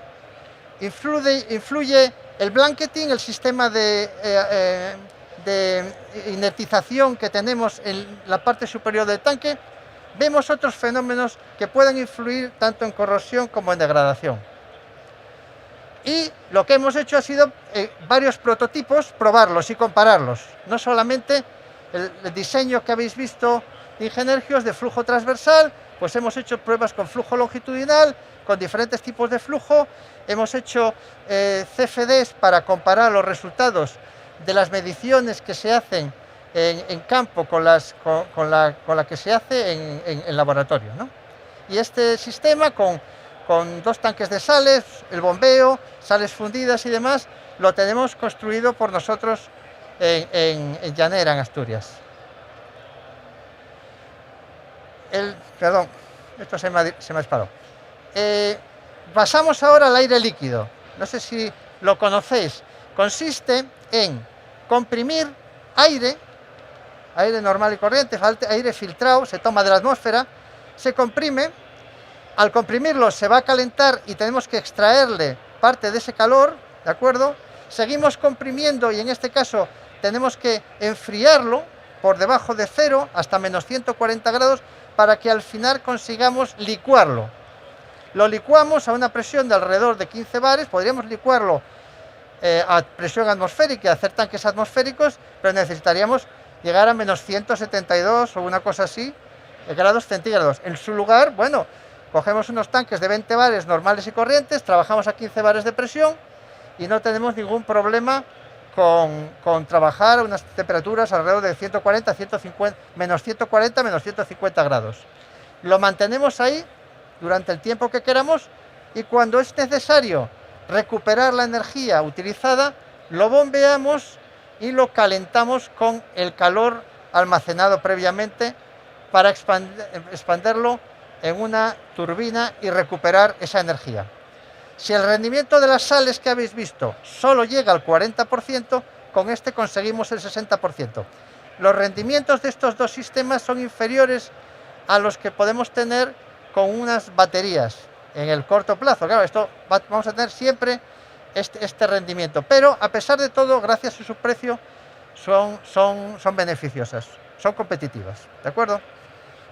influye el blanketing, el sistema de inertización que tenemos en la parte superior del tanque. Vemos otros fenómenos que pueden influir tanto en corrosión como en degradación. Y lo que hemos hecho ha sido varios prototipos, probarlos y compararlos. No solamente el diseño que habéis visto de Ingenergios de flujo transversal, pues hemos hecho pruebas con flujo longitudinal, con diferentes tipos de flujo. Hemos hecho CFDs para comparar los resultados de las mediciones que se hacen en campo con la que se hace en laboratorio, ¿no? Y este sistema con 2 tanques de sales, el bombeo, sales fundidas y demás, lo tenemos construido por nosotros en Llanera, en Asturias. Perdón, esto se me ha disparado. Pasamos ahora al aire líquido. No sé si lo conocéis. Consiste en comprimir aire normal y corriente, aire filtrado, se toma de la atmósfera, se comprime. Al comprimirlo se va a calentar y tenemos que extraerle parte de ese calor, ¿de acuerdo? Seguimos comprimiendo y en este caso tenemos que enfriarlo por debajo de 0 hasta menos 140 grados para que al final consigamos licuarlo. Lo licuamos a una presión de alrededor de 15 bares, podríamos licuarlo a presión atmosférica, hacer tanques atmosféricos, pero necesitaríamos llegar a menos 172 o una cosa así, grados centígrados. En su lugar, bueno, cogemos unos tanques de 20 bares normales y corrientes, trabajamos a 15 bares de presión y no tenemos ningún problema con trabajar a unas temperaturas alrededor de 140, 150, menos 140, menos 150 grados. Lo mantenemos ahí durante el tiempo que queramos y cuando es necesario recuperar la energía utilizada, lo bombeamos y lo calentamos con el calor almacenado previamente para expanderlo en una turbina y recuperar esa energía. Si el rendimiento de las sales que habéis visto solo llega al 40%, con este conseguimos el 60%. Los rendimientos de estos dos sistemas son inferiores a los que podemos tener con unas baterías en el corto plazo. Claro, vamos a tener siempre este rendimiento, pero a pesar de todo, gracias a su precio, son beneficiosas, son competitivas, ¿de acuerdo?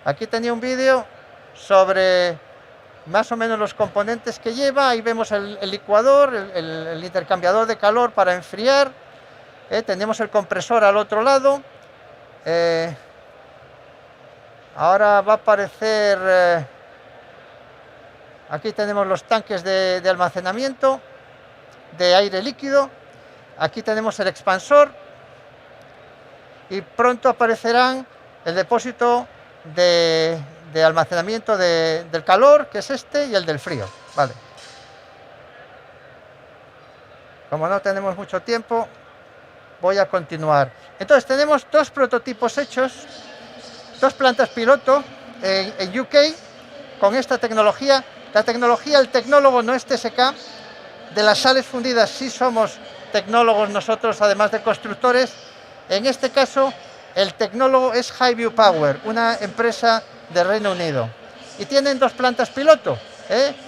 Aquí tenía un vídeo sobre más o menos los componentes que lleva. Ahí vemos el licuador, el intercambiador de calor para enfriar, tenemos el compresor al otro lado, ahora va a aparecer, aquí tenemos los tanques de almacenamiento de aire líquido, aquí tenemos el expansor y pronto aparecerán el depósito de almacenamiento del calor, que es este, y el del frío. Vale. Como no tenemos mucho tiempo, voy a continuar. Entonces tenemos dos prototipos hechos, dos plantas piloto en UK con esta tecnología. La tecnología, el tecnólogo no es TSK, de las sales fundidas sí somos tecnólogos nosotros, además de constructores. En este caso, el tecnólogo es Highview Power, una empresa de Reino Unido. Y tienen dos plantas piloto.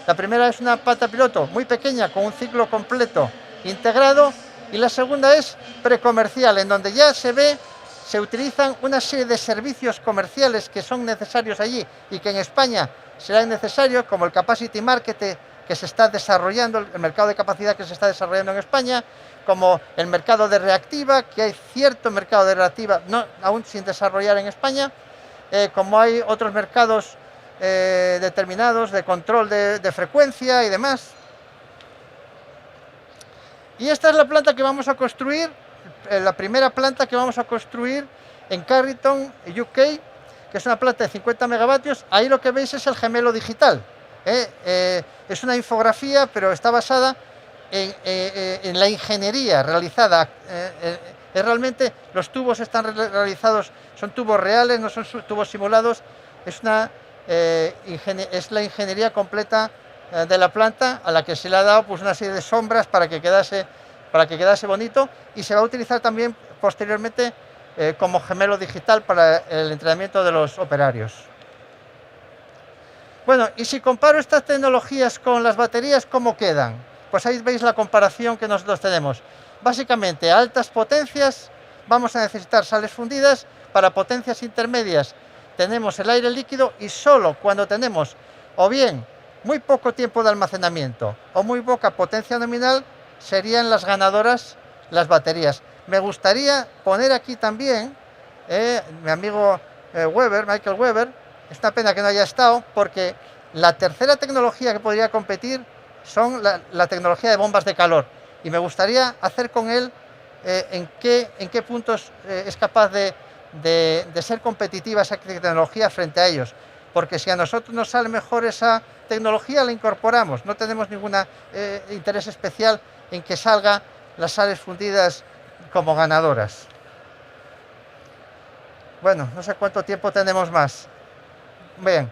La primera es una planta piloto muy pequeña, con un ciclo completo integrado, y la segunda es precomercial, en donde ya se utilizan una serie de servicios comerciales que son necesarios allí y que en España serán necesarios, como el Capacity Market que se está desarrollando, el mercado de capacidad que se está desarrollando en España, como el mercado de reactiva, que hay cierto mercado de reactiva aún sin desarrollar en España, como hay otros mercados determinados de control de frecuencia y demás. Y esta es la planta que vamos a construir, la primera planta que vamos a construir en Carrington, UK, que es una planta de 50 megavatios. Ahí lo que veis es el gemelo digital. Es una infografía, pero está basada en la ingeniería realizada. Realmente los tubos están realizados, son tubos reales, no son tubos simulados. Es la ingeniería completa de la planta, a la que se le ha dado pues una serie de sombras para que quedase bonito, y se va a utilizar también posteriormente como gemelo digital para el entrenamiento de los operarios. Bueno, y si comparo estas tecnologías con las baterías, ¿cómo quedan? Pues ahí veis la comparación que nosotros tenemos. Básicamente, a altas potencias vamos a necesitar sales fundidas. Para potencias intermedias tenemos el aire líquido, y solo cuando tenemos o bien muy poco tiempo de almacenamiento o muy poca potencia nominal serían las ganadoras las baterías. Me gustaría poner aquí también mi amigo Michael Weber. Es una pena que no haya estado, porque la tercera tecnología que podría competir son la tecnología de bombas de calor, y me gustaría hacer con él en qué puntos es capaz de ser competitiva esa tecnología frente a ellos, porque si a nosotros nos sale mejor esa tecnología, la incorporamos. No tenemos ningún interés especial en que salgan las sales fundidas como ganadoras. Bueno, no sé cuánto tiempo tenemos más. Bien,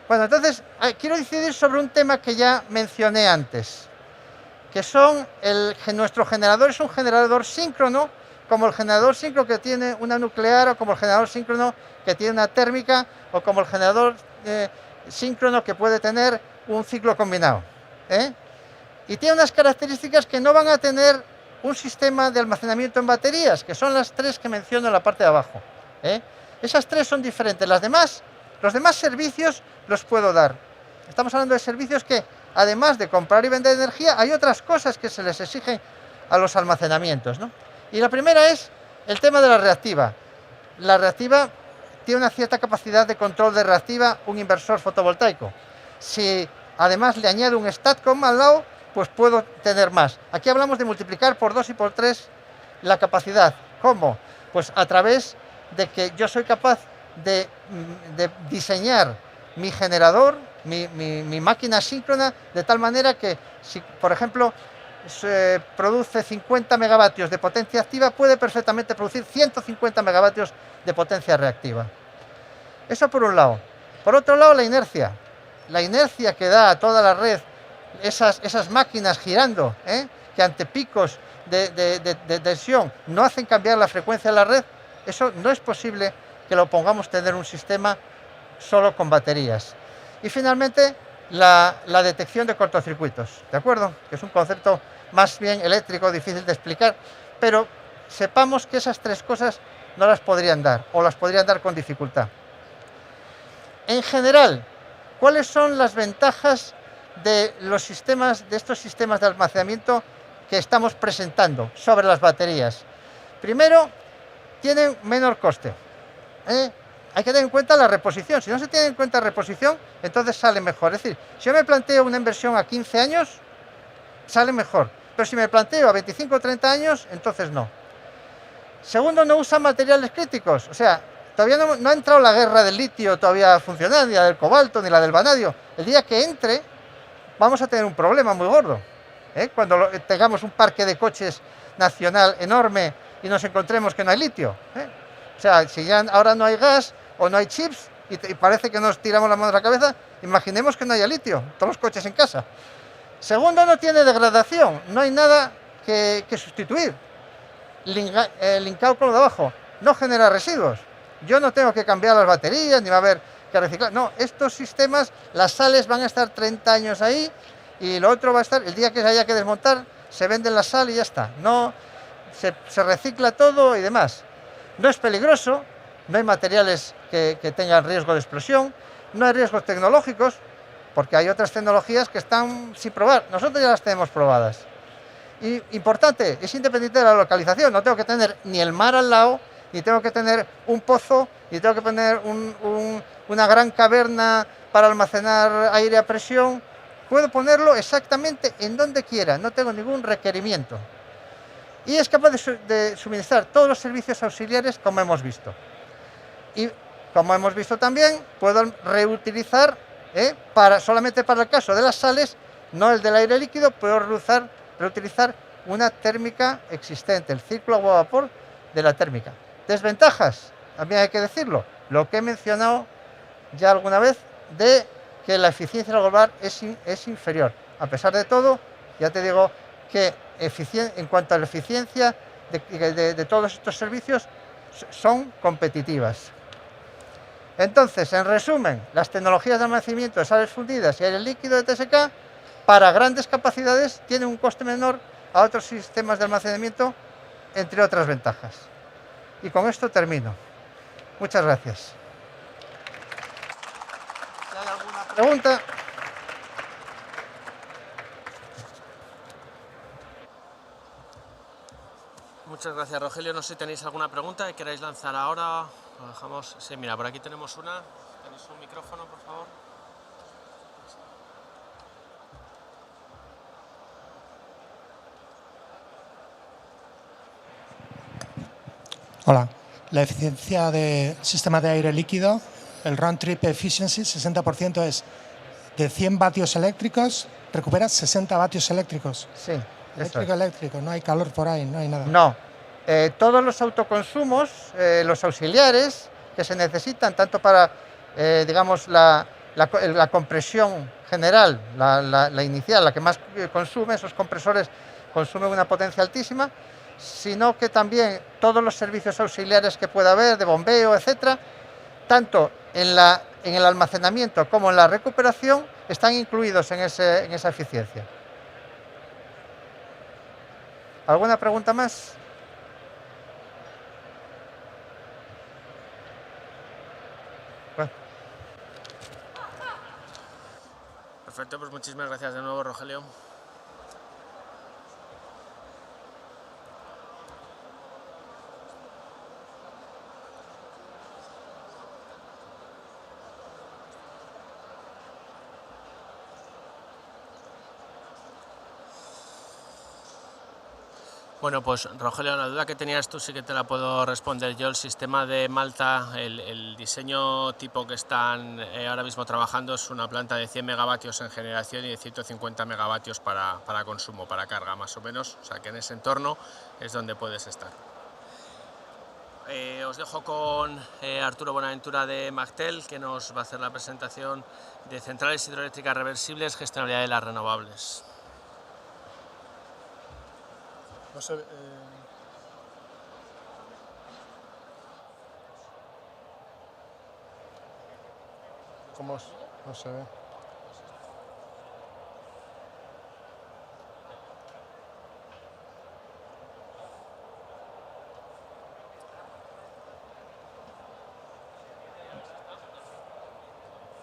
bueno, entonces quiero incidir sobre un tema que ya mencioné antes, que son nuestro generador es un generador síncrono, como el generador síncrono que tiene una nuclear, o como el generador síncrono que tiene una térmica, o como el generador síncrono que puede tener un ciclo combinado. Y tiene unas características que no van a tener un sistema de almacenamiento en baterías, que son las tres que menciono en la parte de abajo. Esas tres son diferentes. Los demás servicios los puedo dar. Estamos hablando de servicios que, además de comprar y vender energía, hay otras cosas que se les exigen a los almacenamientos, ¿no? Y la primera es el tema de la reactiva. La reactiva tiene una cierta capacidad de control de reactiva, un inversor fotovoltaico. Si además le añado un STATCOM al lado, pues puedo tener más. Aquí hablamos de multiplicar por 2 y por 3 la capacidad. ¿Cómo? Pues a través de que yo soy capaz de diseñar mi generador, mi máquina síncrona, de tal manera que si, por ejemplo, se produce 50 megavatios de potencia activa, puede perfectamente producir 150 megavatios de potencia reactiva. Eso por un lado. Por otro lado, la inercia que da a toda la red esas máquinas girando, que ante picos de tensión no hacen cambiar la frecuencia de la red, eso no es posible que lo pongamos tener un sistema solo con baterías. Y finalmente, la detección de cortocircuitos, ¿de acuerdo? Que es un concepto más bien eléctrico, difícil de explicar, pero sepamos que esas tres cosas no las podrían dar, o las podrían dar con dificultad. En general, ¿cuáles son las ventajas de estos sistemas de almacenamiento que estamos presentando sobre las baterías? Primero, tienen menor coste. Hay que tener en cuenta la reposición. Si no se tiene en cuenta reposición, entonces sale mejor. Es decir, si yo me planteo una inversión a 15 años, sale mejor. Pero si me planteo a 25 o 30 años, entonces no. Segundo, no usan materiales críticos. O sea, todavía no ha entrado la guerra del litio todavía a funcionar, ni la del cobalto, ni la del vanadio. El día que entre, vamos a tener un problema muy gordo. Cuando tengamos un parque de coches nacional enorme y nos encontremos que no hay litio. O sea, si ya ahora no hay gas o no hay chips y parece que nos tiramos la mano a la cabeza, imaginemos que no haya litio, todos los coches en casa. Segundo, no tiene degradación, no hay nada que sustituir. Linkado con lo de abajo, no genera residuos. Yo no tengo que cambiar las baterías, ni va a haber que reciclar. No, estos sistemas, las sales van a estar 30 años ahí y lo otro va a estar, el día que se haya que desmontar, se vende la sal y ya está. No, se recicla todo y demás. No es peligroso, no hay materiales que tengan riesgo de explosión, no hay riesgos tecnológicos, porque hay otras tecnologías que están sin probar. Nosotros ya las tenemos probadas. Y importante, es independiente de la localización. No tengo que tener ni el mar al lado, ni tengo que tener un pozo, ni tengo que tener una gran caverna para almacenar aire a presión. Puedo ponerlo exactamente en donde quiera, no tengo ningún requerimiento. Y es capaz de suministrar todos los servicios auxiliares como hemos visto. Y como hemos visto también, puedo reutilizar, solamente para el caso de las sales, no el del aire líquido, puedo reutilizar una térmica existente, el ciclo agua-vapor de la térmica. Desventajas, también hay que decirlo, lo que he mencionado ya alguna vez, de que la eficiencia global es inferior. A pesar de todo, ya te digo que en cuanto a la eficiencia de todos estos servicios, son competitivas. Entonces, en resumen, las tecnologías de almacenamiento de sales fundidas y aire líquido de TSK, para grandes capacidades, tienen un coste menor a otros sistemas de almacenamiento, entre otras ventajas. Y con esto termino. Muchas gracias. Si hay alguna pregunta. Muchas gracias, Rogelio. No sé si tenéis alguna pregunta que queráis lanzar ahora. Lo dejamos. Sí, mira, por aquí tenemos una. ¿Tenéis un micrófono, por favor? Hola. La eficiencia del sistema de aire líquido, el round trip efficiency, 60% es de 100 vatios eléctricos, recuperas 60 vatios eléctricos. Sí, eléctrico, no hay calor por ahí, no hay nada. No. Todos los autoconsumos, los auxiliares que se necesitan tanto para, digamos, la compresión general, la inicial, la que más consume, esos compresores consumen una potencia altísima, sino que también todos los servicios auxiliares que pueda haber, de bombeo, etcétera, tanto en el almacenamiento como en la recuperación, están incluidos en esa eficiencia. ¿Alguna pregunta más? Bueno. Perfecto, pues muchísimas gracias de nuevo, Rogelio. Bueno, pues Rogelio, la duda que tenías tú sí que te la puedo responder yo. El sistema de Malta, el diseño tipo que están ahora mismo trabajando es una planta de 100 megavatios en generación y de 150 megavatios para consumo, para carga más o menos. O sea que en ese entorno es donde puedes estar. Os dejo con Arturo Buenaventura de Magtel, que nos va a hacer la presentación de centrales hidroeléctricas reversibles, gestionabilidad de las renovables. No sé. ¿Cómo es? No se ve.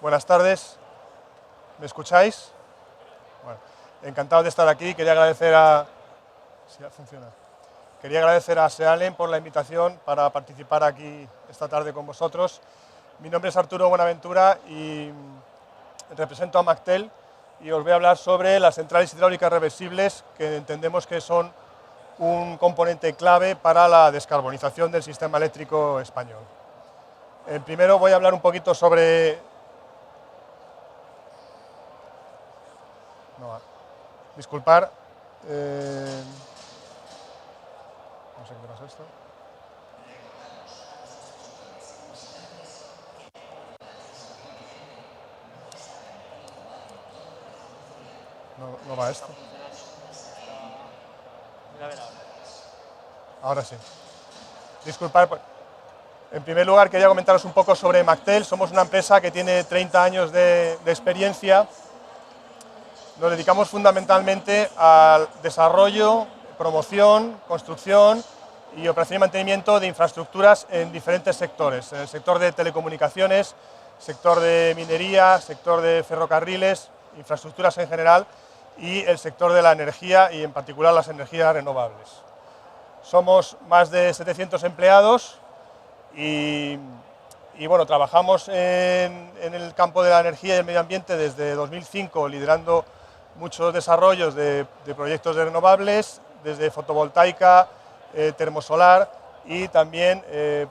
Buenas tardes. ¿Me escucháis? Bueno, encantado de estar aquí. Quería agradecer a... Sí, funciona. Quería agradecer a Sealem por la invitación para participar aquí esta tarde con vosotros. Mi nombre es Arturo Buenaventura y represento a Mactel y os voy a hablar sobre las centrales hidráulicas reversibles, que entendemos que son un componente clave para la descarbonización del sistema eléctrico español. Primero voy a hablar un poquito sobre... No, disculpar. No sé qué pasa esto. No va esto. Ahora sí. Disculpad. En primer lugar, quería comentaros un poco sobre Mactel. Somos una empresa que tiene 30 años de experiencia. Nos dedicamos fundamentalmente al desarrollo, promoción, construcción y operación y mantenimiento de infraestructuras en diferentes sectores. En el sector de telecomunicaciones, sector de minería, sector de ferrocarriles, infraestructuras en general, y el sector de la energía y en particular las energías renovables. Somos más de 700 empleados y bueno, trabajamos en el campo de la energía y el medio ambiente desde 2005, liderando muchos desarrollos de proyectos de renovables, desde fotovoltaica, termosolar y también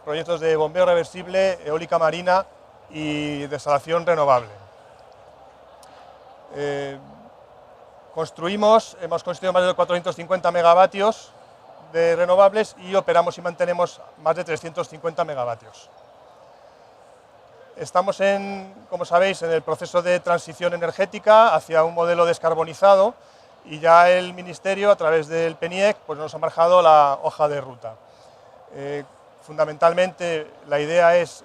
proyectos de bombeo reversible, eólica marina y desalación renovable. Hemos construido más de 450 megavatios de renovables y operamos y mantenemos más de 350 megavatios. Estamos, como sabéis, en el proceso de transición energética hacia un modelo descarbonizado y ya el Ministerio, a través del PNIEC, pues nos ha marcado la hoja de ruta. Fundamentalmente, la idea es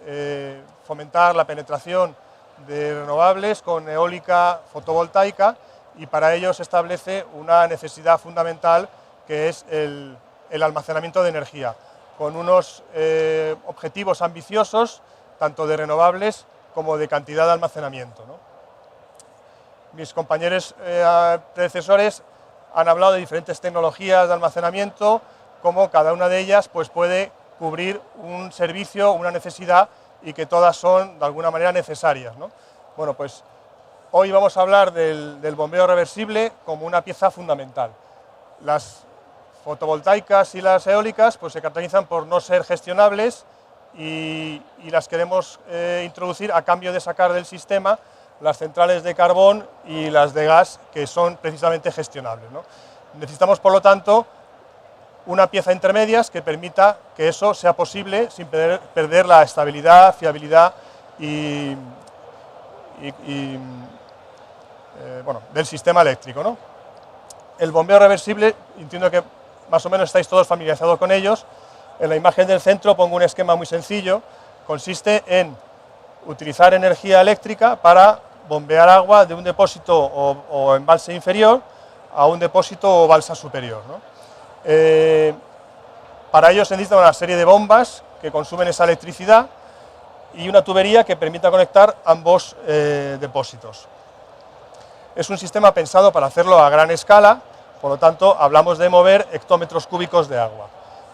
fomentar la penetración de renovables con eólica fotovoltaica y para ello se establece una necesidad fundamental que es el almacenamiento de energía, con unos objetivos ambiciosos tanto de renovables como de cantidad de almacenamiento, ¿no? Mis compañeros predecesores han hablado de diferentes tecnologías de almacenamiento, como cada una de ellas pues, puede cubrir un servicio, una necesidad y que todas son de alguna manera necesarias, ¿no? Bueno, pues hoy vamos a hablar del bombeo reversible como una pieza fundamental. Las fotovoltaicas y las eólicas pues, se caracterizan por no ser gestionables y las queremos introducir a cambio de sacar del sistema las centrales de carbón y las de gas, que son precisamente gestionables, ¿no? Necesitamos, por lo tanto, una pieza intermedia que permita que eso sea posible sin perder la estabilidad, fiabilidad bueno, del sistema eléctrico, ¿no? El bombeo reversible, entiendo que más o menos estáis todos familiarizados con ellos. En la imagen del centro pongo un esquema muy sencillo. Consiste en utilizar energía eléctrica para bombear agua de un depósito o embalse inferior a un depósito o balsa superior, ¿no? Para ello se necesita una serie de bombas que consumen esa electricidad y una tubería que permita conectar ambos depósitos. Es un sistema pensado para hacerlo a gran escala, por lo tanto hablamos de mover hectómetros cúbicos de agua.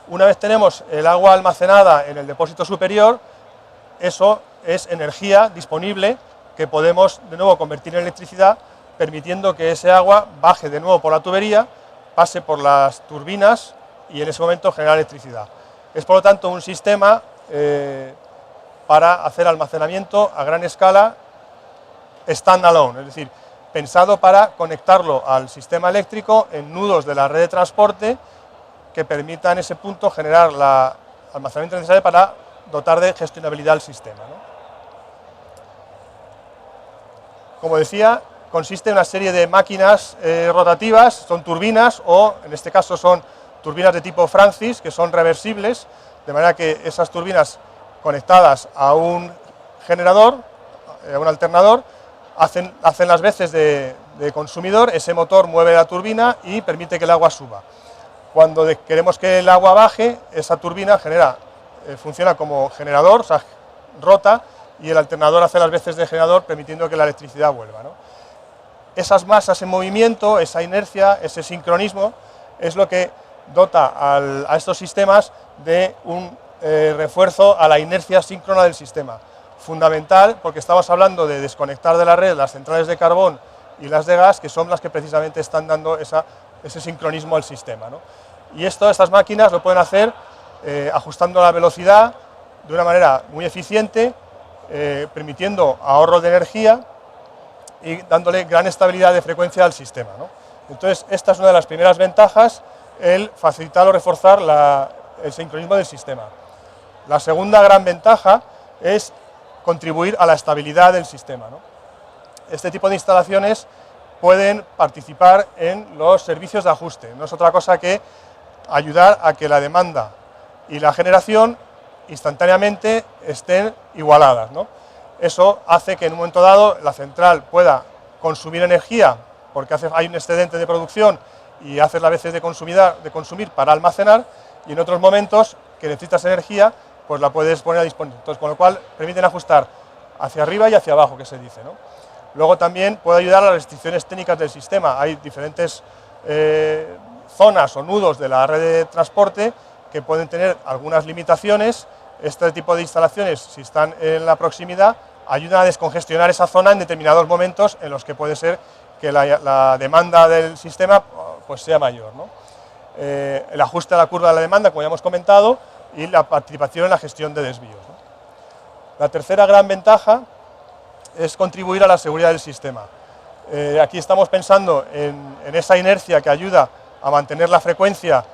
Una vez tenemos el agua almacenada en el depósito superior, eso es energía disponible que podemos de nuevo convertir en electricidad, permitiendo que ese agua baje de nuevo por la tubería, pase por las turbinas y en ese momento generar electricidad. Es por lo tanto un sistema para hacer almacenamiento a gran escala standalone, es decir, pensado para conectarlo al sistema eléctrico en nudos de la red de transporte que permita en ese punto generar el almacenamiento necesario para dotar de gestionabilidad al sistema, ¿no? Como decía, consiste en una serie de máquinas rotativas, son turbinas o en este caso son turbinas de tipo Francis, que son reversibles, de manera que esas turbinas conectadas a un generador, a un alternador, hacen las veces de consumidor, ese motor mueve la turbina y permite que el agua suba. Cuando queremos que el agua baje, esa turbina funciona como generador, o sea, rota, y el alternador hace las veces de generador, permitiendo que la electricidad vuelva, ¿no? Esas masas en movimiento, esa inercia, ese sincronismo, es lo que dota a estos sistemas de un refuerzo a la inercia síncrona del sistema. Fundamental, porque estamos hablando de desconectar de la red las centrales de carbón y las de gas, que son las que precisamente están dando ese sincronismo al sistema, ¿no? Y estas máquinas lo pueden hacer ajustando la velocidad de una manera muy eficiente, permitiendo ahorro de energía y dándole gran estabilidad de frecuencia al sistema, ¿no? Entonces, esta es una de las primeras ventajas, el facilitar o reforzar el sincronismo del sistema. La segunda gran ventaja es contribuir a la estabilidad del sistema, ¿no? Este tipo de instalaciones pueden participar en los servicios de ajuste, no es otra cosa que ayudar a que la demanda y la generación instantáneamente estén igualadas, ¿no? Eso hace que en un momento dado la central pueda consumir energía porque hay un excedente de producción y haces las veces de consumir para almacenar, y en otros momentos que necesitas energía pues la puedes poner a disposición. Entonces, con lo cual permiten ajustar hacia arriba y hacia abajo, que se dice, ¿no? Luego también puede ayudar a las restricciones técnicas del sistema. Hay diferentes zonas o nudos de la red de transporte que pueden tener algunas limitaciones. Este tipo de instalaciones, si están en la proximidad, ayudan a descongestionar esa zona en determinados momentos en los que puede ser que la demanda del sistema pues sea mayor, ¿no? El ajuste a la curva de la demanda, como ya hemos comentado, y la participación en la gestión de desvíos, ¿no? La tercera gran ventaja es contribuir a la seguridad del sistema. Aquí estamos pensando en esa inercia que ayuda a mantener la frecuencia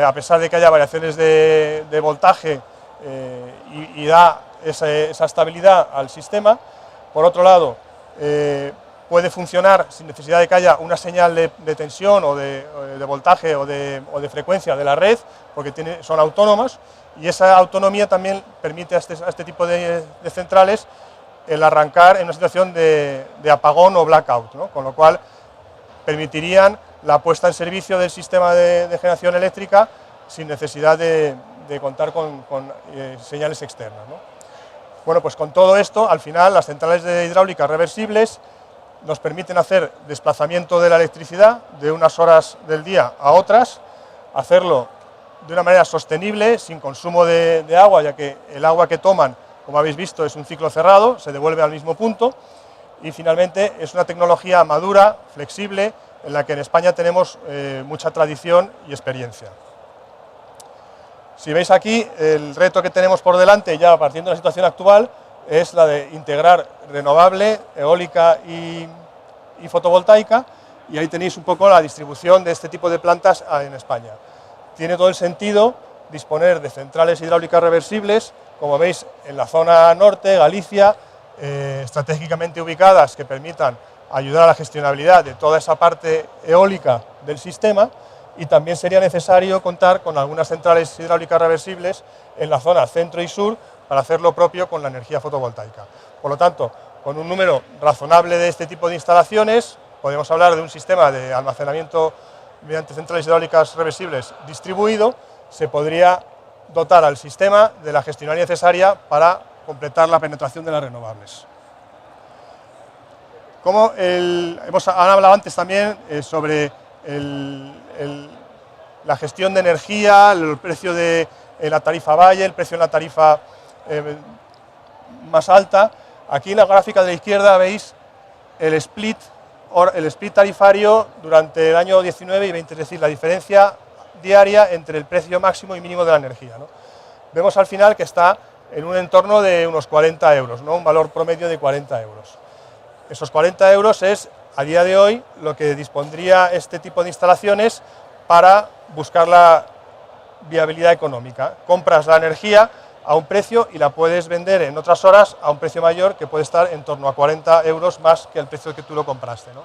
a pesar de que haya variaciones de voltaje, y da esa estabilidad al sistema. Por otro lado, puede funcionar sin necesidad de que haya una señal de tensión o de voltaje o de frecuencia de la red, porque son autónomas, y esa autonomía también permite a este tipo de centrales el arrancar en una situación de apagón o blackout, ¿no? Con lo cual permitirían la puesta en servicio del sistema de generación eléctrica sin necesidad de contar con señales externas, ¿no? Bueno, pues con todo esto, al final, las centrales de hidráulica reversibles nos permiten hacer desplazamiento de la electricidad de unas horas del día a otras, hacerlo de una manera sostenible, sin consumo de agua, ya que el agua que toman, como habéis visto, es un ciclo cerrado, se devuelve al mismo punto, y finalmente es una tecnología madura, flexible, en la que en España tenemos mucha tradición y experiencia. Si veis aquí, el reto que tenemos por delante, ya partiendo de la situación actual, es la de integrar renovable, eólica y fotovoltaica, y ahí tenéis un poco la distribución de este tipo de plantas en España. Tiene todo el sentido disponer de centrales hidráulicas reversibles, como veis en la zona norte, Galicia, estratégicamente ubicadas, que permitan ayudar a la gestionabilidad de toda esa parte eólica del sistema, y también sería necesario contar con algunas centrales hidráulicas reversibles en la zona centro y sur para hacer lo propio con la energía fotovoltaica. Por lo tanto, con un número razonable de este tipo de instalaciones, podemos hablar de un sistema de almacenamiento mediante centrales hidráulicas reversibles distribuido. Se podría dotar al sistema de la gestionalidad necesaria para completar la penetración de las renovables. Como han hablado antes también sobre la gestión de energía, el precio de la tarifa valle, el precio en la tarifa más alta. Aquí en la gráfica de la izquierda veis el split tarifario durante el año 19 y 20, es decir, la diferencia diaria entre el precio máximo y mínimo de la energía, ¿no? Vemos al final que está en un entorno de unos 40 euros, ¿no? Un valor promedio de 40 euros. Esos 40 euros es, a día de hoy, lo que dispondría este tipo de instalaciones para buscar la viabilidad económica. Compras la energía a un precio y la puedes vender en otras horas a un precio mayor, que puede estar en torno a 40 euros más que el precio que tú lo compraste, ¿no?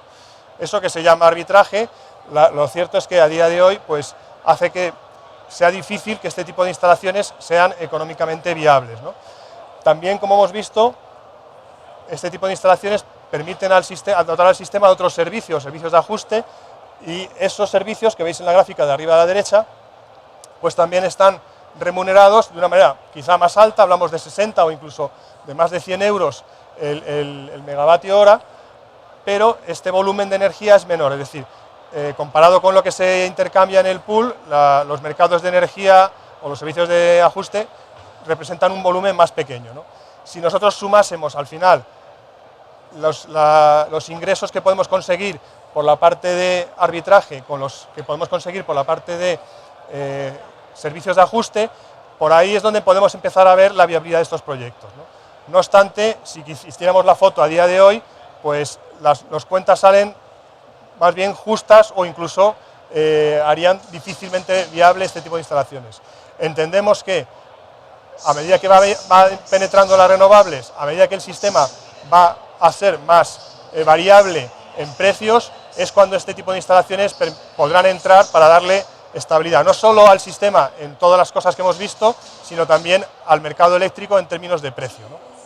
Eso que se llama arbitraje, lo cierto es que a día de hoy pues, hace que sea difícil que este tipo de instalaciones sean económicamente viables, ¿no? También, como hemos visto, este tipo de instalaciones permiten dotar al sistema de otros servicios de ajuste, y esos servicios que veis en la gráfica de arriba a la derecha, pues también están remunerados de una manera quizá más alta, hablamos de 60 o incluso de más de 100 euros el megavatio hora, pero este volumen de energía es menor, es decir, comparado con lo que se intercambia en el pool, los mercados de energía o los servicios de ajuste representan un volumen más pequeño, ¿no? Si nosotros sumásemos al final los ingresos que podemos conseguir por la parte de arbitraje con los que podemos conseguir por la parte de servicios de ajuste, por ahí es donde podemos empezar a ver la viabilidad de estos proyectos, ¿no? No obstante, si hiciéramos la foto a día de hoy, pues las cuentas salen más bien justas o incluso harían difícilmente viable este tipo de instalaciones. Entendemos que a medida que va penetrando las renovables, a medida que el sistema va a ser más variable en precios, es cuando este tipo de instalaciones podrán entrar para darle estabilidad, no solo al sistema en todas las cosas que hemos visto, sino también al mercado eléctrico en términos de precio, ¿no?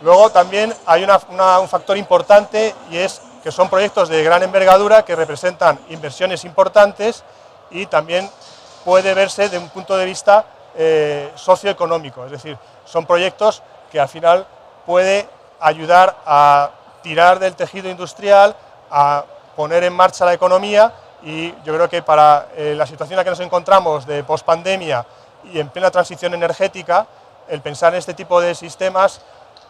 Luego también hay un factor importante, y es que son proyectos de gran envergadura que representan inversiones importantes, y también puede verse de un punto de vista socioeconómico, es decir, son proyectos que al final puede ayudar a tirar del tejido industrial, a poner en marcha la economía, y yo creo que para la situación en la que nos encontramos de pospandemia y en plena transición energética, el pensar en este tipo de sistemas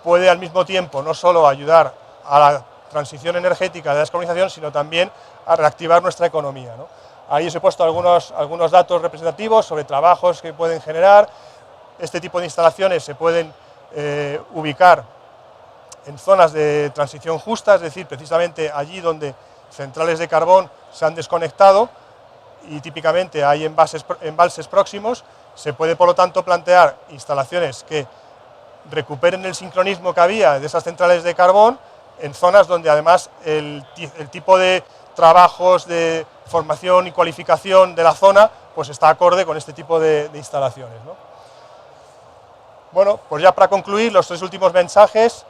puede al mismo tiempo no solo ayudar a la transición energética de la descarbonización, sino también a reactivar nuestra economía, ¿no? Ahí os he puesto algunos datos representativos sobre trabajos que pueden generar. Este tipo de instalaciones se pueden ubicar en zonas de transición justa, es decir, precisamente allí donde centrales de carbón se han desconectado y típicamente hay embalses próximos. Se puede, por lo tanto, plantear instalaciones que recuperen el sincronismo que había de esas centrales de carbón en zonas donde además el tipo de trabajos de formación y cualificación de la zona pues está acorde con este tipo de instalaciones, ¿no? Bueno, pues ya para concluir, los tres últimos mensajes: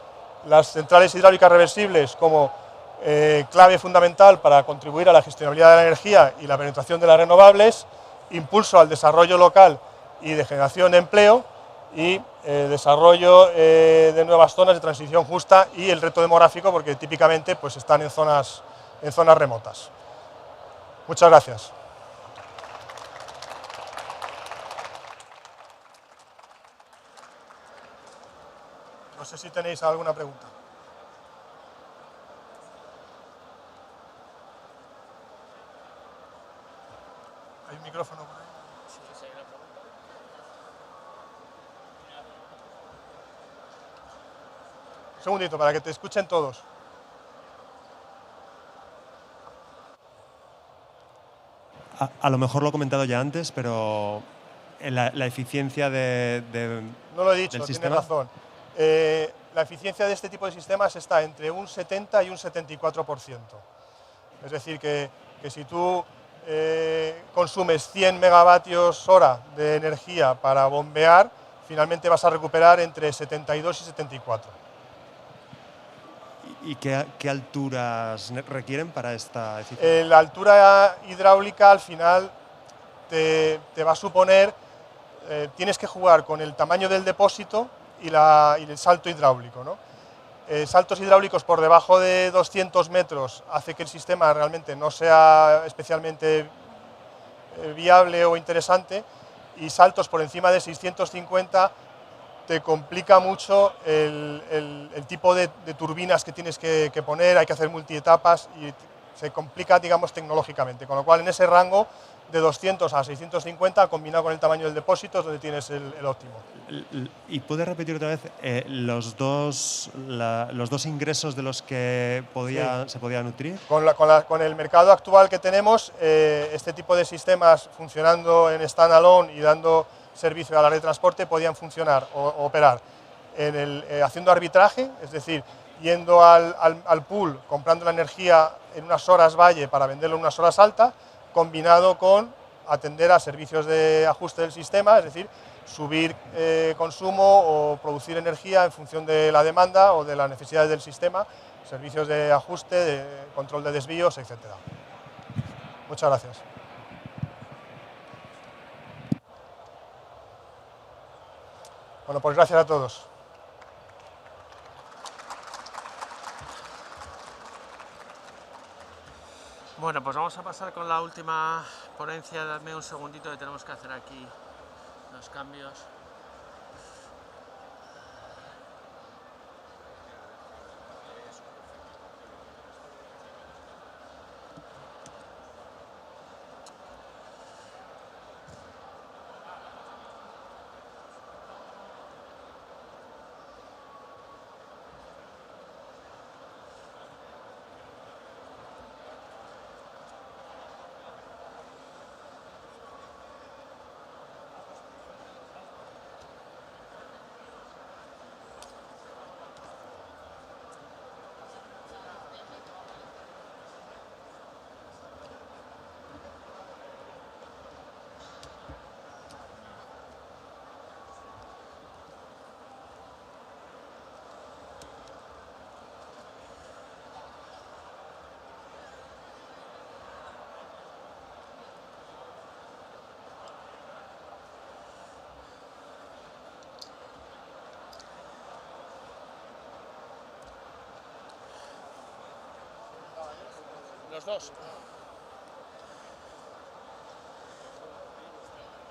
las centrales hidráulicas reversibles como clave fundamental para contribuir a la gestionabilidad de la energía y la penetración de las renovables, impulso al desarrollo local y de generación de empleo, y desarrollo de nuevas zonas de transición justa, y el reto demográfico, porque típicamente pues están en zonas remotas. Muchas gracias. No sé si tenéis alguna pregunta. ¿Hay un micrófono por ahí? Un segundito, para que te escuchen todos. A lo mejor lo he comentado ya antes, pero la eficiencia No lo he dicho, del tienes sistema. razón. La eficiencia de este tipo de sistemas está entre un 70 y un 74%. Es decir, que si tú consumes 100 megavatios hora de energía para bombear, finalmente vas a recuperar entre 72 y 74. ¿Y qué alturas requieren para esta eficiencia? La altura hidráulica al final te va a suponer, tienes que jugar con el tamaño del depósito y el salto hidráulico, ¿no? Saltos hidráulicos por debajo de 200 metros hace que el sistema realmente no sea especialmente viable o interesante, y saltos por encima de 650 te complica mucho el tipo de turbinas que tienes que poner, hay que hacer multietapas y se complica, digamos, tecnológicamente, con lo cual en ese rango de 200 a 650, combinado con el tamaño del depósito, es donde tienes el óptimo. ¿Y puedes repetir otra vez los dos ingresos de los que se podía nutrir? Con el mercado actual que tenemos, este tipo de sistemas funcionando en standalone y dando servicio a la red de transporte podían funcionar o operar haciendo arbitraje, es decir, yendo al pool, comprando la energía en unas horas valle para venderlo en unas horas alta, combinado con atender a servicios de ajuste del sistema, es decir, subir consumo o producir energía en función de la demanda o de las necesidades del sistema, servicios de ajuste, de control de desvíos, etc. Muchas gracias. Bueno, pues gracias a todos. Bueno, pues vamos a pasar con la última ponencia. Dadme un segundito que tenemos que hacer aquí los cambios. Los dos.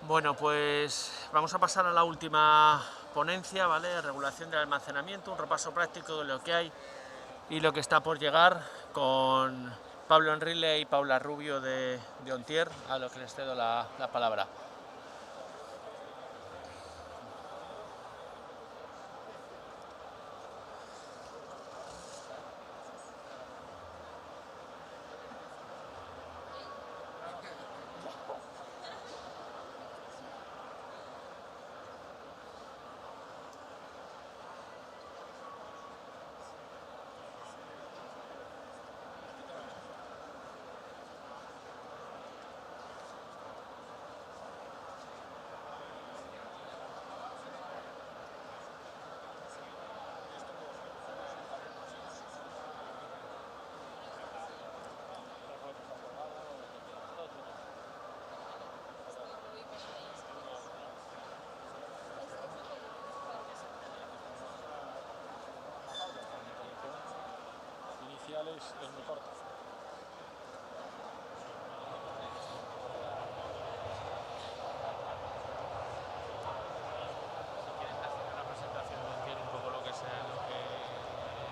Bueno, pues vamos a pasar a la última ponencia, ¿vale? Regulación del almacenamiento, un repaso práctico de lo que hay y lo que está por llegar con Pablo Enrile y Paula Rubio de Ontier, a lo que les cedo la palabra. Es muy corto.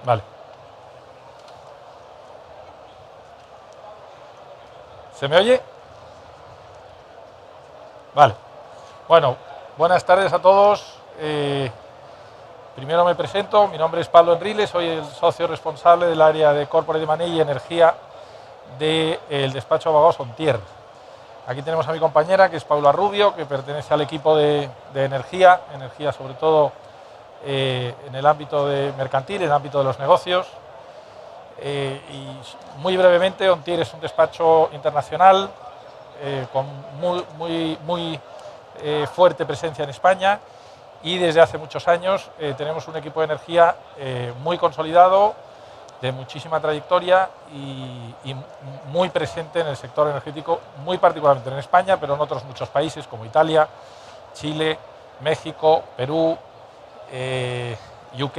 Vale. ¿Se me oye? Vale. Bueno, buenas tardes a todos. Primero me presento, mi nombre es Pablo Enrile, soy el socio responsable del área de Corporate Money y Energía del despacho de abogados Ontier. Aquí tenemos a mi compañera, que es Paula Rubio, que pertenece al equipo de energía sobre todo en el ámbito mercantil, en el ámbito de los negocios. Y muy brevemente, Ontier es un despacho internacional con muy fuerte presencia en España. Y desde hace muchos años tenemos un equipo de energía muy consolidado, de muchísima trayectoria y muy presente en el sector energético, muy particularmente en España, pero en otros muchos países como Italia, Chile, México, Perú, UK,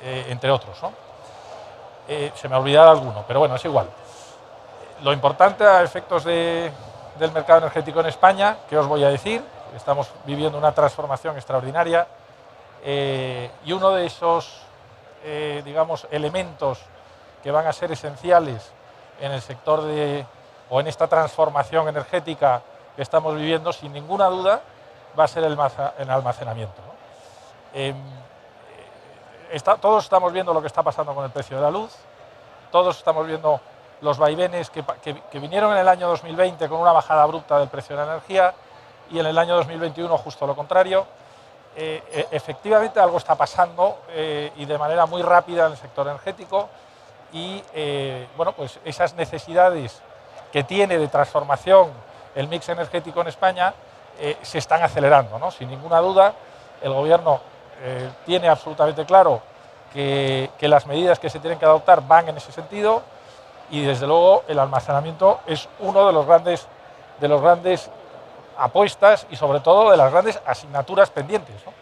entre otros, ¿no? Se me ha olvidado alguno, pero bueno, es igual. Lo importante a efectos del mercado energético en España, ¿qué os voy a decir? Estamos viviendo una transformación extraordinaria y uno de esos, digamos, elementos que van a ser esenciales en el sector o en esta transformación energética que estamos viviendo, sin ninguna duda, va a ser el almacenamiento, ¿no? Todos estamos viendo lo que está pasando con el precio de la luz, todos estamos viendo los vaivenes que vinieron en el año 2020 con una bajada abrupta del precio de la energía, y en el año 2021 justo lo contrario. Efectivamente algo está pasando y de manera muy rápida en el sector energético y bueno, pues esas necesidades que tiene de transformación el mix energético en España se están acelerando, ¿no? Sin ninguna duda, el Gobierno tiene absolutamente claro que las medidas que se tienen que adoptar van en ese sentido y, desde luego, el almacenamiento es uno de los grandes apuestas y, sobre todo, de las grandes asignaturas pendientes, ¿no?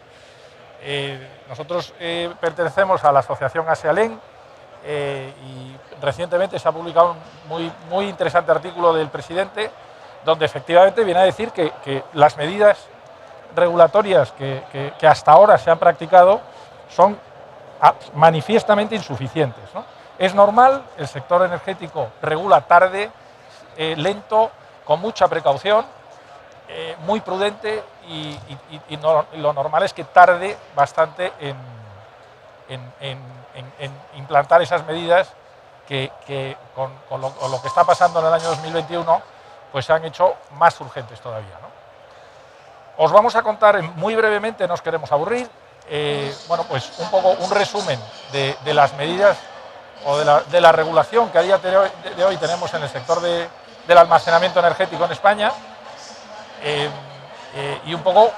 Nosotros pertenecemos a la asociación ASEALEN y recientemente se ha publicado un muy interesante artículo del presidente donde efectivamente viene a decir que las medidas regulatorias que hasta ahora se han practicado son manifiestamente insuficientes, ¿no? Es normal, el sector energético regula tarde, lento, con mucha precaución, muy prudente y lo normal es que tarde bastante en implantar esas medidas que con lo que está pasando en el año 2021 pues se han hecho más urgentes todavía, ¿no? Os vamos a contar muy brevemente, no os queremos aburrir, bueno, pues un poco un resumen de las medidas o de la regulación que a día de hoy tenemos en el sector del almacenamiento energético en España. Y un poco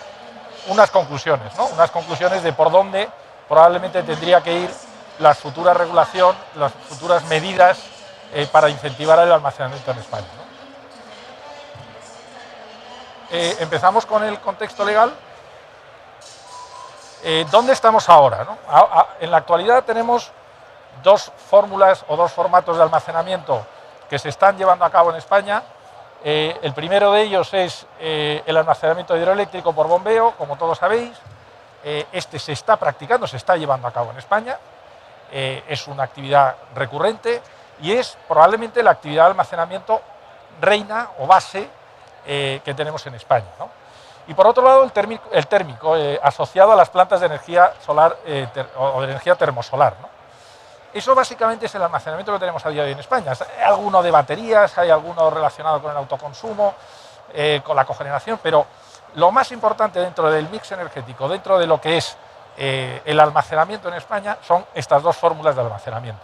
unas conclusiones, ¿no? Unas conclusiones de por dónde probablemente tendría que ir la futura regulación, las futuras medidas para incentivar el almacenamiento en España, ¿no? Empezamos con el contexto legal. ¿Dónde estamos ahora, ¿no? En la actualidad tenemos dos fórmulas o dos formatos de almacenamiento que se están llevando a cabo en España. El primero de ellos es el almacenamiento hidroeléctrico por bombeo, como todos sabéis. Este se está practicando, se está llevando a cabo en España. Es una actividad recurrente y es probablemente la actividad de almacenamiento reina o base que tenemos en España, ¿no? Y por otro lado, el térmico asociado a las plantas de energía solar o de energía termosolar, ¿no? Eso básicamente es el almacenamiento que tenemos a día de hoy en España. Hay alguno de baterías, hay alguno relacionado con el autoconsumo, con la cogeneración, pero lo más importante dentro del mix energético, dentro de lo que es el almacenamiento en España, son estas dos fórmulas de almacenamiento.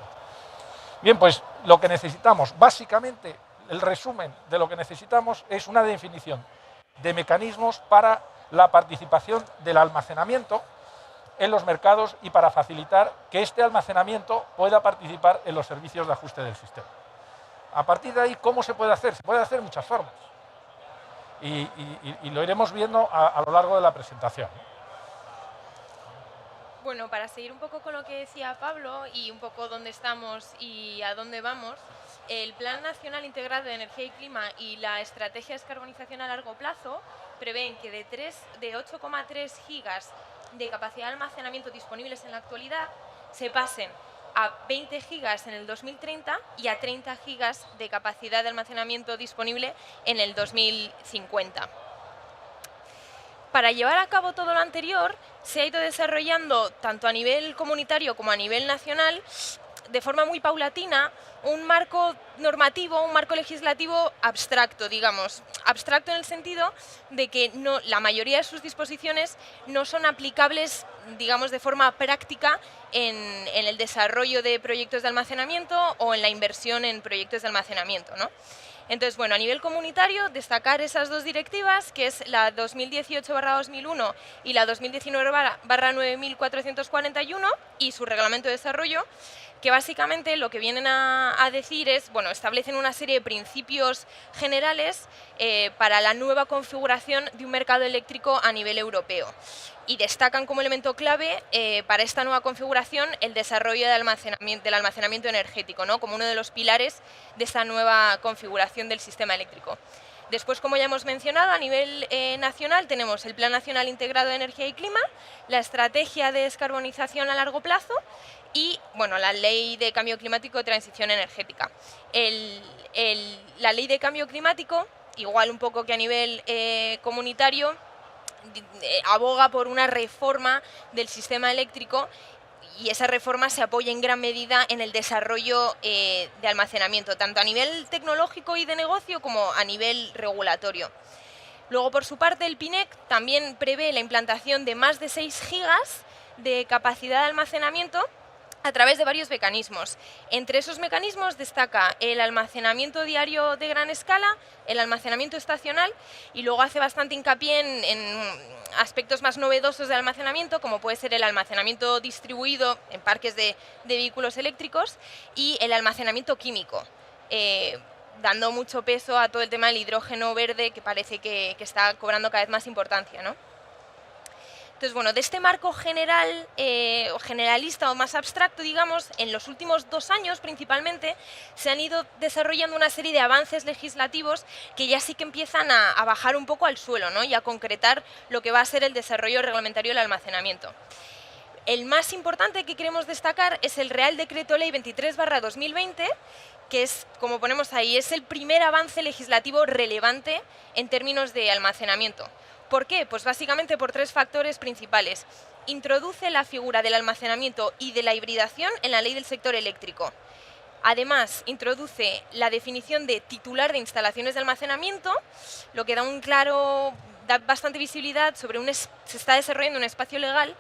Bien, pues lo que necesitamos, básicamente, el resumen de lo que necesitamos es una definición de mecanismos para la participación del almacenamiento en los mercados y para facilitar que este almacenamiento pueda participar en los servicios de ajuste del sistema. A partir de ahí, ¿cómo se puede hacer? Se puede hacer de muchas formas y lo iremos viendo a lo largo de la presentación. Bueno, para seguir un poco con lo que decía Pablo y un poco dónde estamos y a dónde vamos, el Plan Nacional Integrado de Energía y Clima y la Estrategia de Descarbonización a largo plazo prevén que de 8,3 gigas de capacidad de almacenamiento disponibles en la actualidad se pasen a 20 gigas en el 2030 y a 30 gigas de capacidad de almacenamiento disponible en el 2050. Para llevar a cabo todo lo anterior, se ha ido desarrollando, tanto a nivel comunitario como a nivel nacional, de forma muy paulatina, un marco normativo, un marco legislativo abstracto, digamos. Abstracto en el sentido de que la mayoría de sus disposiciones no son aplicables, digamos, de forma práctica en el desarrollo de proyectos de almacenamiento o en la inversión en proyectos de almacenamiento, ¿no? Entonces, bueno, a nivel comunitario, destacar esas dos directivas, que es la 2018/2001 y la 2019/9441 y su reglamento de desarrollo, que básicamente lo que vienen a decir es, bueno, establecen una serie de principios generales para la nueva configuración de un mercado eléctrico a nivel europeo. Y destacan como elemento clave para esta nueva configuración el desarrollo del almacenamiento energético, ¿no? Como uno de los pilares de esta nueva configuración del sistema eléctrico. Después, como ya hemos mencionado, a nivel nacional tenemos el Plan Nacional Integrado de Energía y Clima, la Estrategia de Descarbonización a largo plazo y, bueno, la Ley de Cambio Climático y Transición Energética. La Ley de Cambio Climático, igual un poco que a nivel comunitario, aboga por una reforma del sistema eléctrico y esa reforma se apoya en gran medida en el desarrollo de almacenamiento, tanto a nivel tecnológico y de negocio como a nivel regulatorio. Luego, por su parte, el PINEC también prevé la implantación de más de 6 gigas de capacidad de almacenamiento a través de varios mecanismos. Entre esos mecanismos destaca el almacenamiento diario de gran escala, el almacenamiento estacional, y luego hace bastante hincapié en aspectos más novedosos de almacenamiento, como puede ser el almacenamiento distribuido en parques de vehículos eléctricos y el almacenamiento químico, dando mucho peso a todo el tema del hidrógeno verde, que parece que está cobrando cada vez más importancia, ¿no? Entonces, bueno, de este marco general, o generalista o más abstracto, digamos, en los últimos 2 años principalmente se han ido desarrollando una serie de avances legislativos que ya sí que empiezan a bajar un poco al suelo, ¿no? Y a concretar lo que va a ser el desarrollo reglamentario del almacenamiento. El más importante que queremos destacar es el Real Decreto Ley 23/2020, que es, como ponemos ahí, es el primer avance legislativo relevante en términos de almacenamiento. ¿Por qué? Pues básicamente por 3 factores principales. Introduce la figura del almacenamiento y de la hibridación en la ley del sector eléctrico. Además, introduce la definición de titular de instalaciones de almacenamiento, lo que da bastante visibilidad sobre se está desarrollando un espacio legal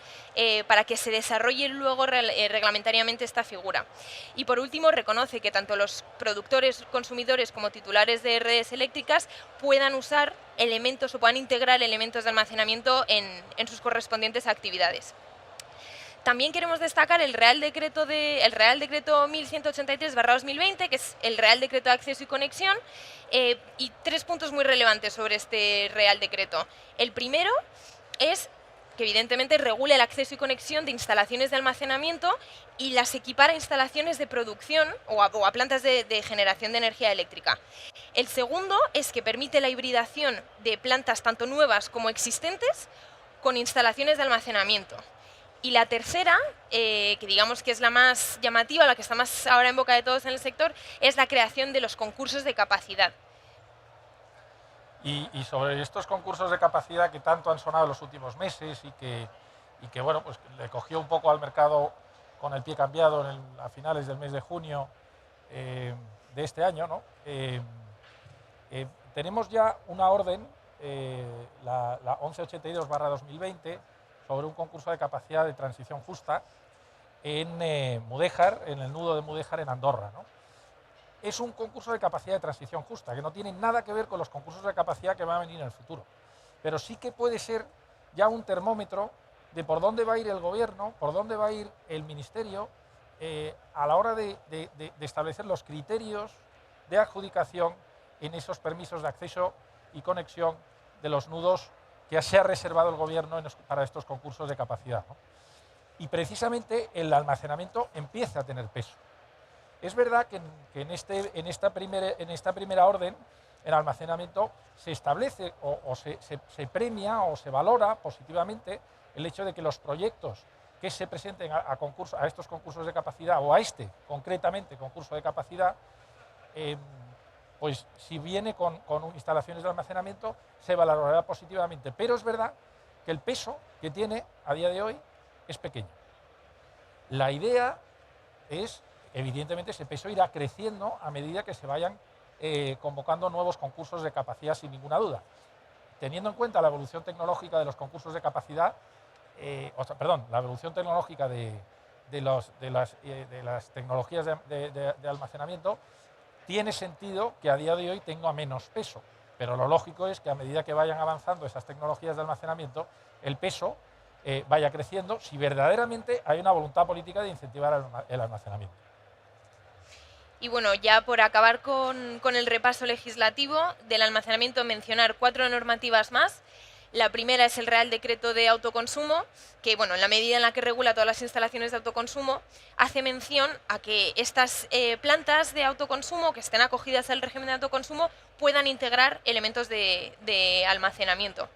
para que se desarrolle luego reglamentariamente esta figura. Y por último, reconoce que tanto los productores, consumidores como titulares de redes eléctricas puedan usar elementos o puedan integrar elementos de almacenamiento en sus correspondientes actividades. También queremos destacar el Real Decreto 1183/2020, que es el Real Decreto de Acceso y Conexión, y 3 puntos muy relevantes sobre este Real Decreto. El primero es que evidentemente regula el acceso y conexión de instalaciones de almacenamiento y las equipara a instalaciones de producción o a plantas de generación de energía eléctrica. El segundo es que permite la hibridación de plantas tanto nuevas como existentes con instalaciones de almacenamiento. Y la tercera, que digamos que es la más llamativa, la que está más ahora en boca de todos en el sector, es la creación de los concursos de capacidad. Y sobre estos concursos de capacidad que tanto han sonado en los últimos meses y que bueno, pues le cogió un poco al mercado con el pie cambiado a finales del mes de junio de este año, ¿no? Tenemos ya una orden, la 1182/2020, sobre un concurso de capacidad de transición justa en Mudéjar, en el nudo de Mudéjar en Andorra, ¿no? Es un concurso de capacidad de transición justa, que no tiene nada que ver con los concursos de capacidad que van a venir en el futuro. Pero sí que puede ser ya un termómetro de por dónde va a ir el gobierno, por dónde va a ir el ministerio, a la hora de establecer los criterios de adjudicación en esos permisos de acceso y conexión de los nudos que se ha reservado el gobierno para estos concursos de capacidad, ¿no? Y precisamente el almacenamiento empieza a tener peso. Es verdad que en esta primera orden, el almacenamiento se establece o se premia o se valora positivamente el hecho de que los proyectos que se presenten a estos concursos de capacidad, o a este concretamente concurso de capacidad, pues si viene con instalaciones de almacenamiento, se valorará positivamente. Pero es verdad que el peso que tiene a día de hoy es pequeño. La idea es, evidentemente, ese peso irá creciendo a medida que se vayan convocando nuevos concursos de capacidad, sin ninguna duda. Teniendo en cuenta la evolución tecnológica de los concursos de capacidad, la evolución tecnológica de las tecnologías de almacenamiento, tiene sentido que a día de hoy tenga menos peso, pero lo lógico es que a medida que vayan avanzando esas tecnologías de almacenamiento, el peso vaya creciendo si verdaderamente hay una voluntad política de incentivar el almacenamiento. Y bueno, ya por acabar con el repaso legislativo del almacenamiento, mencionar 4 normativas más. La primera es el Real Decreto de Autoconsumo, que bueno, en la medida en la que regula todas las instalaciones de autoconsumo, hace mención a que estas plantas de autoconsumo que estén acogidas al régimen de autoconsumo puedan integrar elementos de almacenamiento.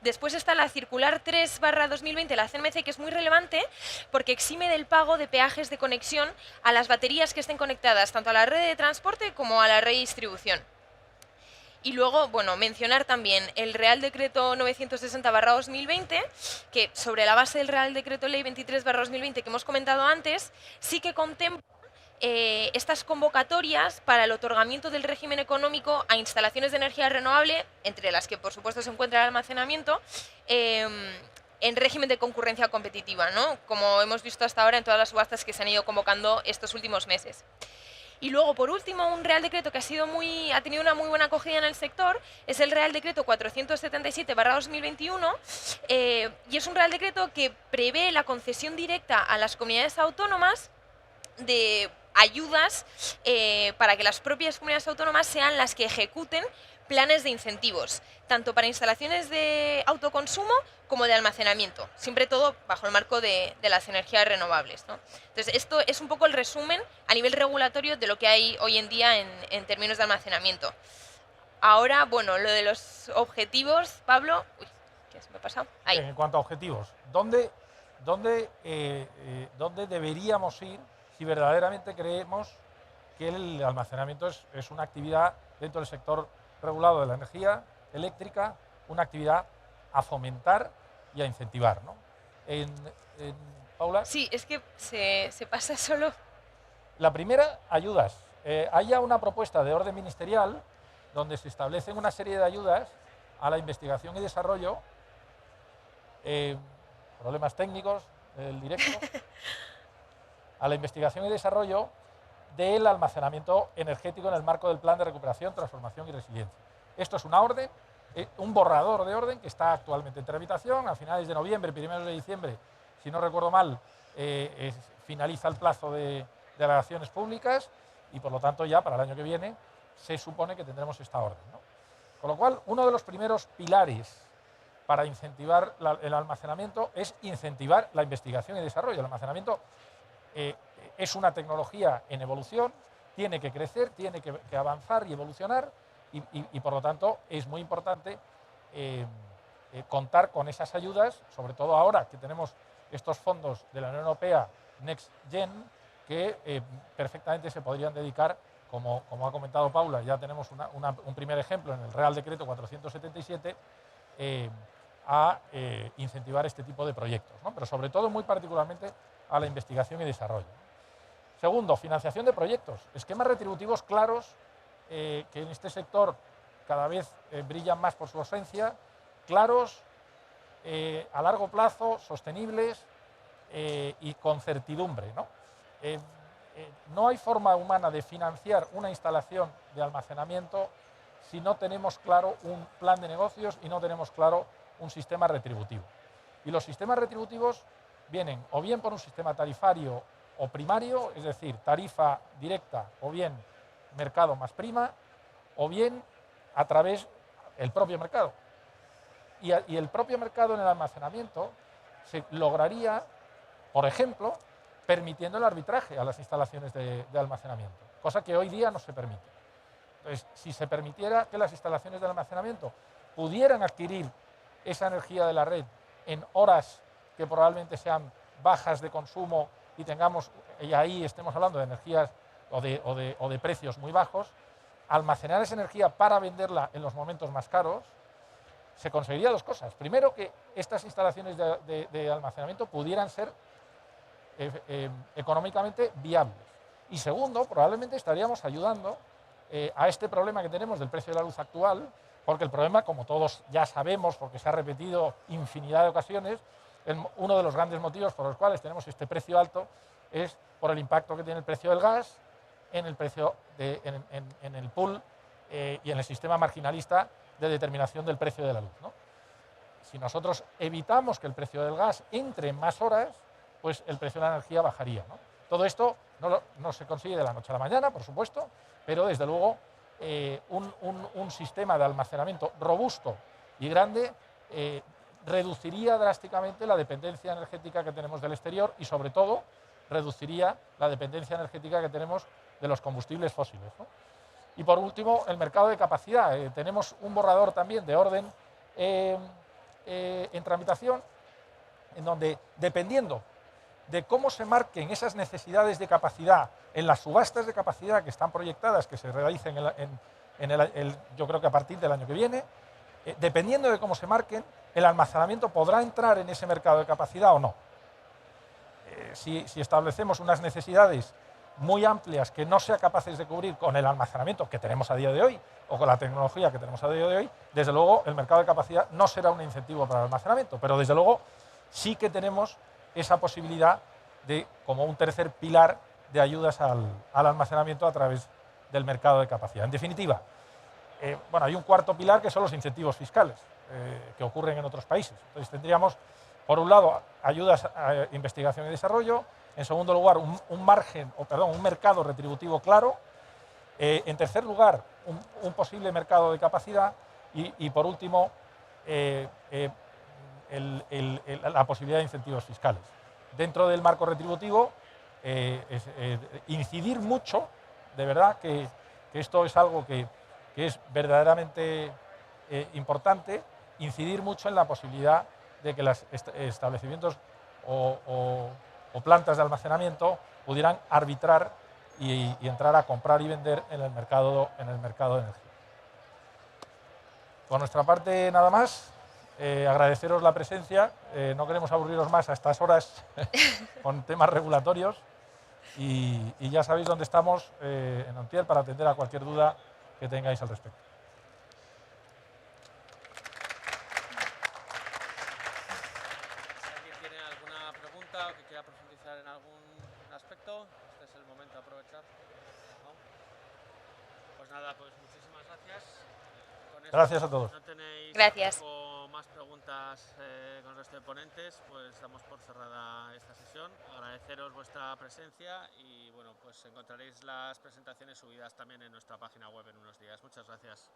Después está la Circular 3/2020, la CNMC, que es muy relevante porque exime del pago de peajes de conexión a las baterías que estén conectadas tanto a la red de transporte como a la red de distribución. Y luego, bueno, mencionar también el Real Decreto 960/2020, que sobre la base del Real Decreto Ley 23/2020 que hemos comentado antes, sí que contempla estas convocatorias para el otorgamiento del régimen económico a instalaciones de energía renovable, entre las que por supuesto se encuentra el almacenamiento, en régimen de concurrencia competitiva, ¿no? Como hemos visto hasta ahora en todas las subastas que se han ido convocando estos últimos meses. Y luego, por último, un Real Decreto que ha tenido una muy buena acogida en el sector es el Real Decreto 477/2021 y es un Real Decreto que prevé la concesión directa a las comunidades autónomas de ayudas para que las propias comunidades autónomas sean las que ejecuten planes de incentivos, tanto para instalaciones de autoconsumo como de almacenamiento, siempre todo bajo el marco de las energías renovables, ¿no? Entonces, esto es un poco el resumen a nivel regulatorio de lo que hay hoy en día en términos de almacenamiento. Ahora, bueno, lo de los objetivos, Pablo... Uy, ¿qué se me ha pasado? Ahí. En cuanto a objetivos, ¿dónde deberíamos ir si verdaderamente creemos que el almacenamiento es una actividad dentro del sector regulado de la energía eléctrica, una actividad a fomentar y a incentivar, ¿no? Paula. Sí, es que se pasa solo. La primera, ayudas. Hay ya una propuesta de orden ministerial donde se establecen una serie de ayudas a la investigación y desarrollo, problemas técnicos del directo, a la investigación y desarrollo del almacenamiento energético en el marco del Plan de Recuperación, Transformación y Resiliencia. Esto es una orden, un borrador de orden que está actualmente en tramitación. A finales de noviembre, primeros de diciembre, si no recuerdo mal, finaliza el plazo de alegaciones públicas y, por lo tanto, ya para el año que viene se supone que tendremos esta orden, ¿no? Con lo cual, uno de los primeros pilares para incentivar el almacenamiento es incentivar la investigación y desarrollo. El almacenamiento es una tecnología en evolución, tiene que crecer, tiene que avanzar y evolucionar y por lo tanto es muy importante contar con esas ayudas, sobre todo ahora que tenemos estos fondos de la Unión Europea Next Gen que perfectamente se podrían dedicar, como ha comentado Paula, ya tenemos un primer ejemplo en el Real Decreto 477, a incentivar este tipo de proyectos, ¿no? Pero sobre todo muy particularmente a la investigación y desarrollo. Segundo, financiación de proyectos, esquemas retributivos claros que en este sector cada vez brillan más por su ausencia, claros, a largo plazo, sostenibles y con certidumbre, ¿no? No hay forma humana de financiar una instalación de almacenamiento si no tenemos claro un plan de negocios y no tenemos claro un sistema retributivo. Y los sistemas retributivos vienen o bien por un sistema tarifario o primario, es decir, tarifa directa o bien mercado más prima, o bien a través del propio mercado. Y el propio mercado en el almacenamiento se lograría, por ejemplo, permitiendo el arbitraje a las instalaciones de almacenamiento, cosa que hoy día no se permite. Entonces, si se permitiera que las instalaciones de almacenamiento pudieran adquirir esa energía de la red en horas que probablemente sean bajas de consumo y ahí estemos hablando de energías o de precios muy bajos, almacenar esa energía para venderla en los momentos más caros, se conseguiría dos cosas. Primero, que estas instalaciones de almacenamiento pudieran ser económicamente viables. Y segundo, probablemente estaríamos ayudando a este problema que tenemos del precio de la luz actual, porque el problema, como todos ya sabemos, porque se ha repetido infinidad de ocasiones, uno de los grandes motivos por los cuales tenemos este precio alto es por el impacto que tiene el precio del gas en el precio en el pool y en el sistema marginalista de determinación del precio de la luz, ¿no? Si nosotros evitamos que el precio del gas entre en más horas, pues el precio de la energía bajaría, ¿no? Todo esto no se consigue de la noche a la mañana, por supuesto, pero desde luego un sistema de almacenamiento robusto y grande reduciría drásticamente la dependencia energética que tenemos del exterior y, sobre todo, reduciría la dependencia energética que tenemos de los combustibles fósiles, ¿no? Y, por último, el mercado de capacidad. Tenemos un borrador también de orden en tramitación, en donde, dependiendo de cómo se marquen esas necesidades de capacidad en las subastas de capacidad que están proyectadas, que se realicen yo creo que a partir del año que viene, dependiendo de cómo se marquen, el almacenamiento podrá entrar en ese mercado de capacidad o no. Si establecemos unas necesidades muy amplias que no sea capaces de cubrir con el almacenamiento que tenemos a día de hoy o con la tecnología que tenemos a día de hoy, desde luego el mercado de capacidad no será un incentivo para el almacenamiento, pero desde luego sí que tenemos esa posibilidad de, como un tercer pilar de ayudas al almacenamiento a través del mercado de capacidad. En definitiva, bueno, hay un cuarto pilar que son los incentivos fiscales que ocurren en otros países. Entonces tendríamos, por un lado, ayudas a investigación y desarrollo, en segundo lugar, un mercado retributivo claro, en tercer lugar, un posible mercado de capacidad y por último, la posibilidad de incentivos fiscales. Dentro del marco retributivo, incidir mucho, de verdad que esto es algo que es verdaderamente importante, incidir mucho en la posibilidad de que los establecimientos o plantas de almacenamiento pudieran arbitrar y entrar a comprar y vender en el mercado de energía. Por nuestra parte, nada más. Agradeceros la presencia. No queremos aburriros más a estas horas con temas regulatorios. Y ya sabéis dónde estamos en Ontier para atender a cualquier duda que tengáis al respecto. Si alguien tiene alguna pregunta o que quiera profundizar en algún aspecto, este es el momento de aprovechar. ¿No? Pues nada, pues muchísimas gracias. Gracias a todos. No tenéis Gracias. más preguntas con el resto de ponentes, pues damos por cerrada esta sesión. Agradeceros vuestra presencia y bueno, pues encontraréis las presentaciones subidas también en nuestra página web en unos días. Muchas gracias.